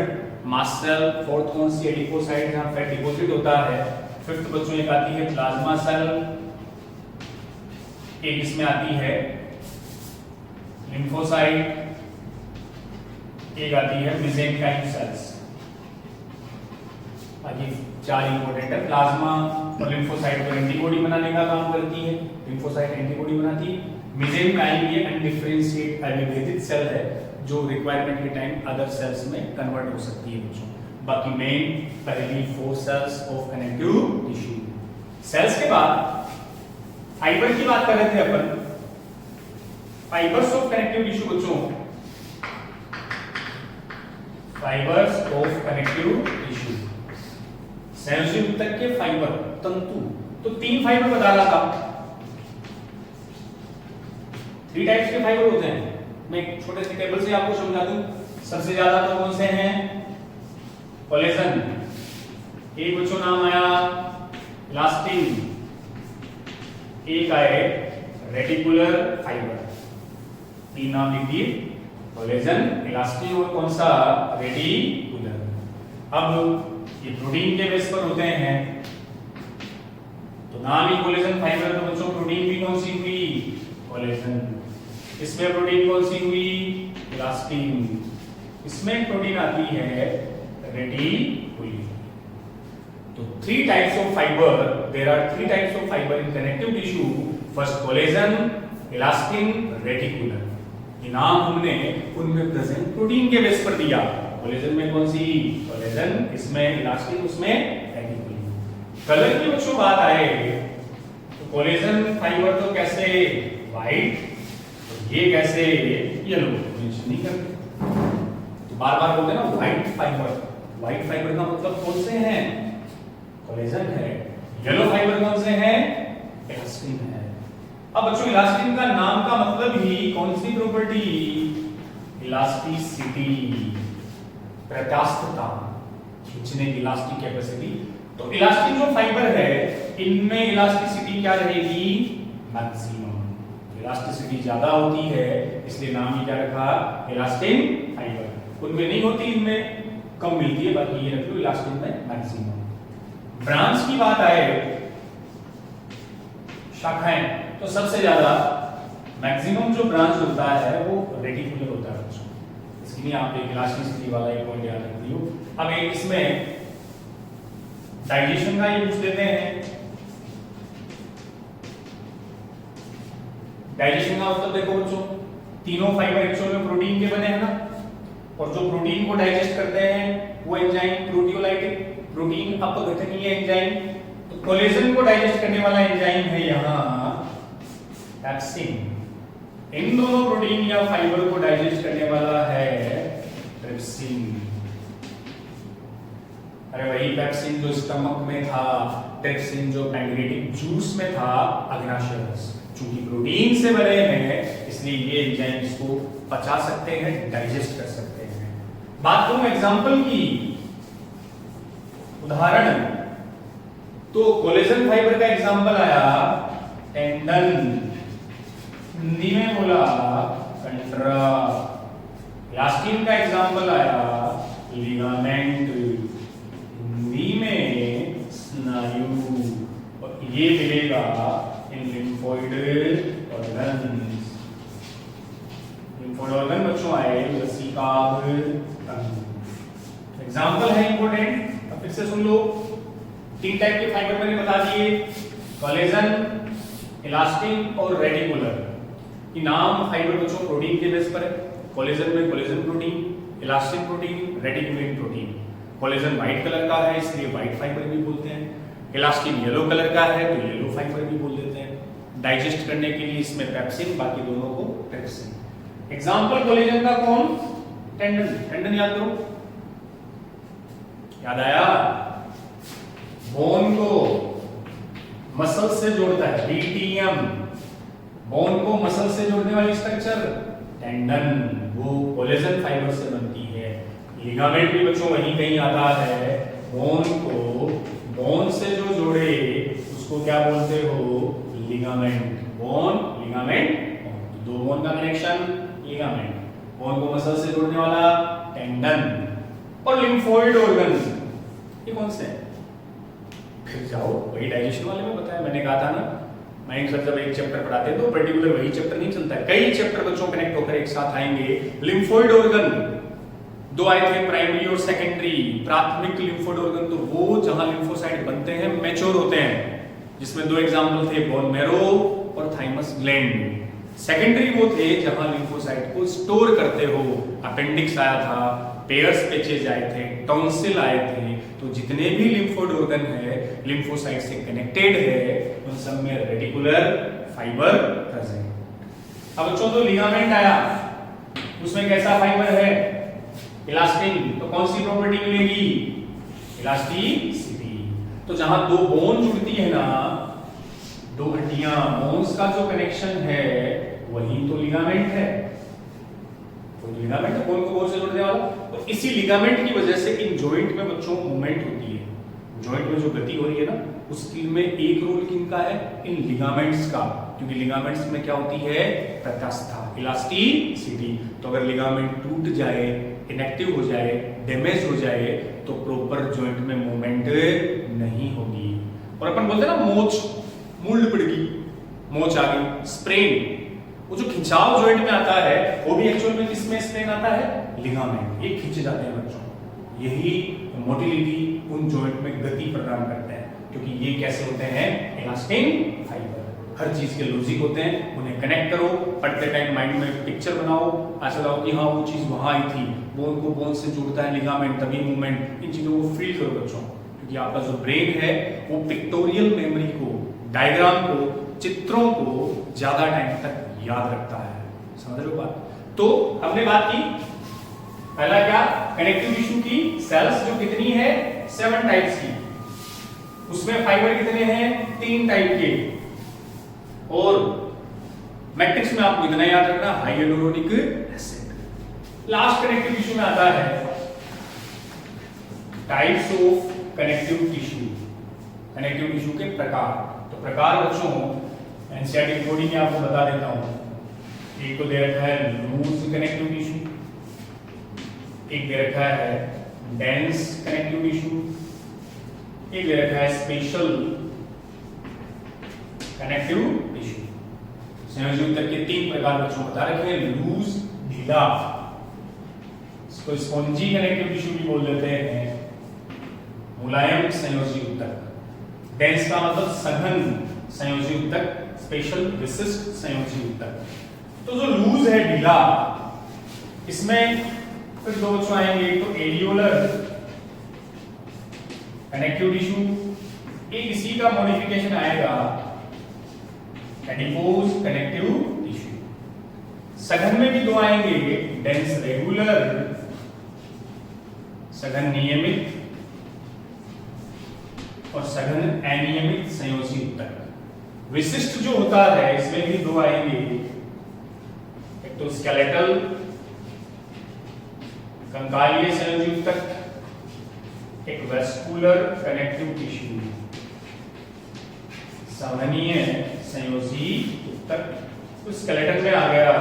mast cell, fourth कौन सी? एडिपोसाइट जहां फैट डिपॉजिट होता है, फिफ्थ बच्चों एक आती है प्लाज्मा सेल, एक इसमें आती है लिम्फोसाइट, एक आती है मेसेनकाइम सेल्स। बाकी 4 इंपॉर्टेंट है। प्लाज्मा और लिम्फोसाइट को एंटीबॉडी बनाने का काम करती है, लिम्फोसाइट एंटीबॉडी बनाती है। मेसेंकाइम ये अनडिफरेंशिएट अविभेदित सेल है जो रिक्वायरमेंट के टाइम अदर सेल्स में कन्वर्ट हो सकती है बच्चों। बाकी मेन पहली 4 cells of connective tissue. Cells के बाद फाइबर की बात कर रहे थे अपन। फाइबर्स ऑफ कनेक्टिव टिश्यू बच्चों, fibres of connective tissue, cell से तक के फाइबर तंतु। तो 3 फाइबर बता रहा था, 3 टाइप्स के फाइबर होते हैं। मैं एक छोटे से टेबल से आपको समझा दूं। सबसे ज्यादा तो कौन से हैं? कोलेजन, एक बच्चों नाम आया इलास्टिन, एक आए रेटिकुलर फाइबर। 3 नाम लिख दिए, कोलेजन, इलास्टिन और कौन सा? रेटिकुलर। अब ये प्रोटीन के बेस पर होते हैं, तो नाम ही कोलेजन फाइबर। तो बच्चों प्रोटीन भी कौन सी हुई? कोलेजन। इसमें प्रोटीन कौन सी हुई? इलास्टिन। इसमें प्रोटीन आती है रेटिकुलर। तो 3 types of fibre, there are 3 types of fibre in connective tissue. First collagen, elastin, reticular. ये नाम हमने उनमें प्रेजेंट प्रोटीन के बेस पर दिया। कोलेजन में कौन सी? कोलेजन, इसमें इलास्टिन, उसमें रेटिकुलर। कलर की बच्चों बात आए तो कोलेजन फाइबर तो कैसे? व्हाइट, तो ये कैसे? येलो। मेंशन नहीं करते, तो बार-बार बोलते हैं ना व्हाइट फाइबर। व्हाइट फाइबर का मतलब कौन से हैं? कोलेजन है। येलो फाइबर कौन से हैं? इलास्टिन है। अब बच्चों इलास्टिन का नाम का मतलब ही कौन सी प्रॉपर्टी? इलास्टिसिटी, प्रत्यास्थता, खींचने की इलास्टिक कैपेसिटी। तो इलास्टिन जो फाइबर है इनमें इलास्टिसिटी क्या रहेगी? मैक्सिमम। इलास्टिसिटी ज्यादा होती है इसलिए नाम ही क्या रखा? Elastin fibre. उनमें नहीं होती, इनमें कम मिलती है, बाकी ये रख लो इलास्टिन में मैक्सिमम। ब्रांच की बात आए, शाखाएं, तो सबसे ज्यादा मैक्सिमम जो ब्रांच होता है वो रेटिकुलर होता है बच्चों। इसके लिए आप एक इलास्टिसिटी वाला एक पॉइंट याद रख लियो। अब एक इसमें डाइजेशन का यूज देते हैं। डाइजेशन का मतलब देखो बच्चों, तीनों फाइबर एक्चुअल में प्रोटीन के बने हैं ना, और जो प्रोटीन को डाइजेस्ट करते हैं वो एंजाइम प्रोटियोलाइटिक, प्रोटीन अपघटनीय एंजाइम। तो कोलेजन को डाइजेस्ट करने वाला एंजाइम है यहां पेप्सिन। इन दोनों प्रोटीन या फाइबर को डाइजेस्ट करने वाला है ट्रिप्सिन। अरे वही पेप्सिन जो स्टमक में था, ट्रिप्सिन जो पैंक्रियाटिक जूस में था, अग्नाशयस। चूंकि प्रोटीन से बने हैं इसलिए ये एंजाइम इसको पचा सकते हैं, डाइजेस्ट कर सकते हैं। बात करूं एग्जांपल की, उदाहरण, तो कोलेजन फाइबर का एग्जांपल आया टेंडन, हिंदी में बोला कंट्रा। इलास्टिन का एग्जांपल आया लिगामेंट, हिंदी में स्नायु। और ये मिलेगा इन लिम्फोइड ऑर्गन्स। लिम्फोइड ऑर्गन बच्चों आए लसीकाभ। एग्जांपल है इंपॉर्टेंट, अब फिर से सुन लो। 3 टाइप के फाइबर मैंने बता दिए, कोलेजन, इलास्टिन और रेटिकुलर। ये नाम फाइबर बच्चों प्रोटीन के बेस पर है। कोलेजन में collagen protein, elastin protein, reticulin protein. Collagen white colour का है इसलिए व्हाइट फाइबर भी बोलते हैं, इलास्टिन येलो कलर का है तो येलो फाइबर भी बोल देते हैं। डाइजेस्ट करने के लिए इसमें पेप्सिन, बाकी दोनों को ट्रिप्सिन। एग्जांपल कोलेजन का कौन? टेंडन। टेंडन याद करो, याद आया? बोन को मसल से जोड़ता है, बीटीएम। बोन को मसल से जोड़ने वाली स्ट्रक्चर टेंडन, वो कोलेजन फाइबर से बनती है। लिगामेंट भी बच्चों वहीं कहीं आता है। बोन को बोन से जो जोड़े उसको क्या बोलते हो? लिगामेंट। बोन, लिगामेंट, दो बोन का कनेक्शन लिगामेंट। बोन को मसल से जोड़ने वाला टेंडन। और लिम्फोइड ऑर्गन्स ये कौन से हैं? फिर जाओ वही डाइजेशन वाले में बताया, मैंने कहा था ना मैं सर जब एक चैप्टर पढ़ाते हैं तो पर्टिकुलर वही चैप्टर नहीं चलता है, कई चैप्टर बच्चों कनेक्ट होकर एक साथ आएंगे। लिम्फोइड ऑर्गन दो आए थे प्राइमरी और सेकेंडरी। प्राथमिक लिम्फोइड ऑर्गन तो वो जहां लिम्फोसाइट बनते हैं, मैच्योर होते हैं, जिसमें दो एग्जांपल थे बोन मैरो और थाइमस ग्लैंड। सेकेंडरी वो थे जहां लिम्फोसाइट को स्टोर करते हो, अपेंडिक्स आया था, पेयर्स पेचेज आए थे, टॉन्सिल आए थे। तो जितने भी लिम्फोइड ऑर्गन है लिम्फोसाइट से कनेक्टेड है, उन सब में रेटिकुलर फाइबर प्रेजेंट। अब बच्चों तो लिगामेंट आया, उसमें कैसा फाइबर है? इलास्टिन। तो कौन सी प्रॉपर्टी मिलेगी? इलास्टिसिटी। तो जहां दो बोन जुड़ती है ना, दो हड्डियां, बोन्स का जो कनेक्शन है वही तो लिगामेंट है। तो लिगामेंट बोन को बोन से जोड़ने वाला। तो इसी लिगामेंट की वजह से इन जॉइंट में बच्चों मूवमेंट होती है। जॉइंट में जो गति हो रही है ना, उसकी में एक रोल किनका है? इन लिगामेंट्स का। क्योंकि लिगामेंट्स में क्या होती है? तटस्थता, इलास्टिसिटी। तो अगर लिगामेंट टूट जाए, इनएक्टिव हो जाए, डैमेज हो जाए, तो प्रॉपर जॉइंट में मूवमेंट नहीं होगी। और अपन बोलते हैं ना मोच, मूल्ड पड़ गई, मोच आ गई, स्प्रेन। वो जो खिंचाव जॉइंट में आता है वो भी एक्चुअल में किसमें स्प्रेन आता है? लिगामेंट। ये खिंच जाते हैं बच्चों। यही मोटिलिटी उन जॉइंट में गति प्रदान करते हैं, क्योंकि ये कैसे होते हैं? Elastin fibre. हर चीज के लॉजिक होते हैं, उन्हें कनेक्ट करो। पढ़ते टाइम माइंड में पिक्चर बनाओ, ऐसा लगाओ कि हाँ वो चीज वहां आई थी, बोन को बोन से जोड़ता है लिगामेंट, तभी मूवमेंट। इन चीजों को फील करो बच्चों, क्योंकि आपका जो ब्रेन है वो पिक्टोरियल मेमोरी को, डायग्राम को, चित्रों को ज्यादा टाइम तक याद रखता है। समझ रहे हो बात? तो हमने बात की पहला क्या? कनेक्टिव टिश्यू की सेल्स जो कितनी है? 7 टाइप्स की। उसमें फाइबर कितने हैं? 3 टाइप के। और मैट्रिक्स में आपको इतना याद रखना, हाइएलुरोनिक एसिड। लास्ट कनेक्टिव टिश्यू में आता है types of connective tissue. Connective tissue के प्रकार। तो प्रकार बच्चों एनसीईआरटी बॉडी में आपको बता देता हूं। एक तो दे रखा है लूज कनेक्टिव टिश्यू, एक दे रखा है डेंस कनेक्टिव टिश्यू, एक दे रखा है स्पेशल कनेक्टिव टिश्यू। संयोजी ऊतक के 3 प्रकार बच्चों बता रखे हैं। लूज, ढीला, इसको स्पॉन्जी कनेक्टिव टिश्यू भी बोल देते हैं। मुलायम संयोजी ऊतक। डेंस का मतलब सघन संयोजी ऊतक, स्पेशल विशिष्ट संयोजी ऊतक। तो जो लूज है, ढीला, इसमें फिर 2 बच्चों आएंगे। एक तो एरियोलर कनेक्टिव टिश्यू, एक इसी का मॉडिफिकेशन आएगा एडिपोज कनेक्टिव टिश्यू। सघन में भी 2 आएंगे, डेंस रेगुलर, सघन नियमित, और सघन अनियमित संयोजी ऊतक। विशिष्ट जो होता है इसमें भी 2 आएंगे, एक तो स्केलेटल कंकालीय संयोजी ऊतक, एक वेस्कुलर कनेक्टिव टिश्यू, संवहनीय संयोजी ऊतक। तो स्केलेटन में आ गया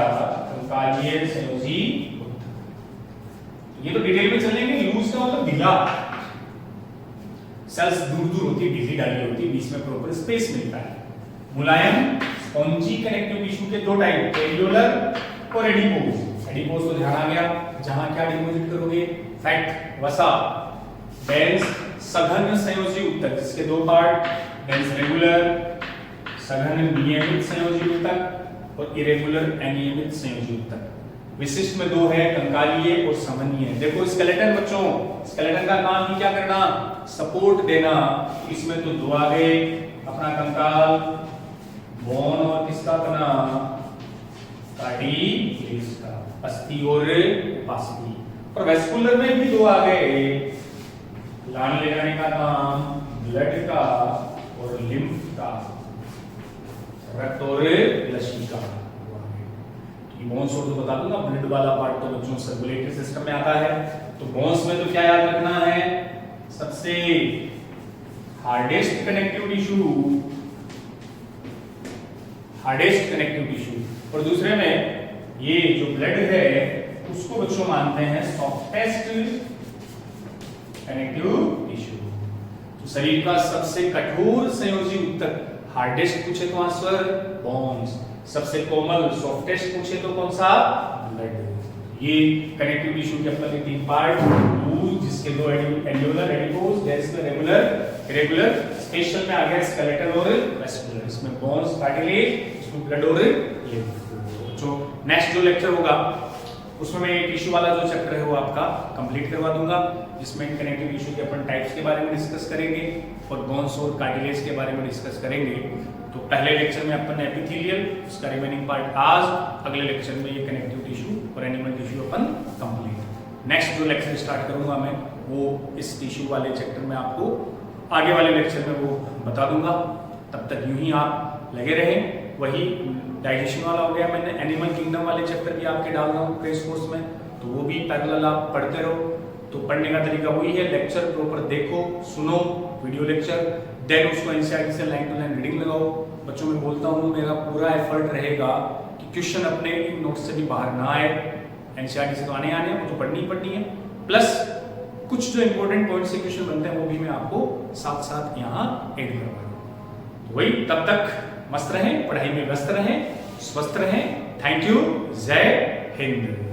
कंकालीय संयोजी ऊतक। ये तो डिटेल में चलेंगे। लूज का मतलब ढीला, सेल्स दूर दूर होती है, ढीली ढाली होती है, बीच में प्रॉपर स्पेस मिलता है। मुलायम स्पॉन्जी कनेक्टिव टिश्यू के 2 टाइप, एरियोलर और एडिपोज। एडिपोज तो ध्यान आ गया, जहां क्या डिपॉजिट करोगे? फैट, वसा। डेंस सघन संयोजी ऊतक, जिसके 2 पार्ट, डेंस रेगुलर सघन नियमित संयोजी ऊतक और इरेगुलर अनियमित संयोजी ऊतक। विशिष्ट में 2 है, कंकालीय और संवहनीय। देखो स्केलेटन बच्चों, स्केलेटन का काम ही क्या करना? सपोर्ट देना। इसमें तो 2 आ गए, अपना कंकाल, बोन और किसका बना? कार्टिलेज का, अस्थि और उपास्थि। और वेस्कुलर में भी 2 आ गए, लान ले जाने का काम, ब्लड का और लिम्फ का, रक्त और लसीका। बोन्स और तो बता दूंगा, ब्लड वाला पार्ट तो बच्चों सर्कुलेटरी सिस्टम में आता है। तो बोन्स में तो क्या याद रखना है? सबसे hardest connective tissue, hardest connective tissue. और दूसरे में ये जो ब्लड है उसको बच्चों मानते हैं सॉफ्टेस्ट कनेक्टिव टिश्यू। तो शरीर का सबसे कठोर संयोजी ऊतक, हार्डेस्ट पूछे तो आंसर बोन्स, सबसे कोमल सॉफ्टेस्ट पूछे तो कौन सा? ब्लड। ये कनेक्टिव टिश्यू के अपने तीन पार्ट, लूज जिसके दो alveolar, adipose, denser, regular, irregular, special में आ गया स्केलेटल और वेस्कुलर, इसमें बोन्स, कार्टिलेज, इसमें ब्लड और लिम्फ। जो नेक्स्ट जो लेक्चर होगा उसमें मैं ये टिश्यू वाला जो चैप्टर है वो आपका कंप्लीट करवा दूंगा, जिसमें कनेक्टिव टिश्यू के अपन टाइप्स के बारे में डिस्कस करेंगे और बोन्स और कार्टिलेज के बारे में डिस्कस करेंगे। तो पहले लेक्चर में अपन एपिथेलियल, उसका रिमेनिंग पार्ट आज, अगले लेक्चर में ये कनेक्टिव टिश्यू और एनिमल टिश्यू अपन कंप्लीट। नेक्स्ट जो लेक्चर स्टार्ट करूंगा मैं वो इस टिश्यू वाले चैप्टर में आपको आगे वाले लेक्चर में वो बता दूंगा। तब तक यूं ही आप लगे रहें। वही डाइजेशन वाला हो गया, मैंने एनिमल किंगडम वाले चैप्टर भी आपके डाल रहा हूँ क्रेश कोर्स में, तो वो भी पैरेलल आप पढ़ते रहो। तो पढ़ने का तरीका वही है, लेक्चर प्रॉपर देखो, सुनो वीडियो लेक्चर, देन उसको एनसीईआरटी से लाइन टू लाइन रीडिंग लगाओ। बच्चों में बोलता हूँ मेरा पूरा एफर्ट रहेगा कि क्वेश्चन अपने नोट से भी बाहर ना आए, एनसीईआरटी से तो आने आने वो तो पढ़नी ही पढ़नी है, प्लस कुछ जो इंपॉर्टेंट पॉइंट से क्वेश्चन बनते हैं वो भी मैं आपको साथ साथ यहाँ ऐड करवा रहा हूँ। तो वही, तब तक मस्त रहें, पढ़ाई में व्यस्त रहें, स्वस्थ रहें। थैंक यू, जय हिंद।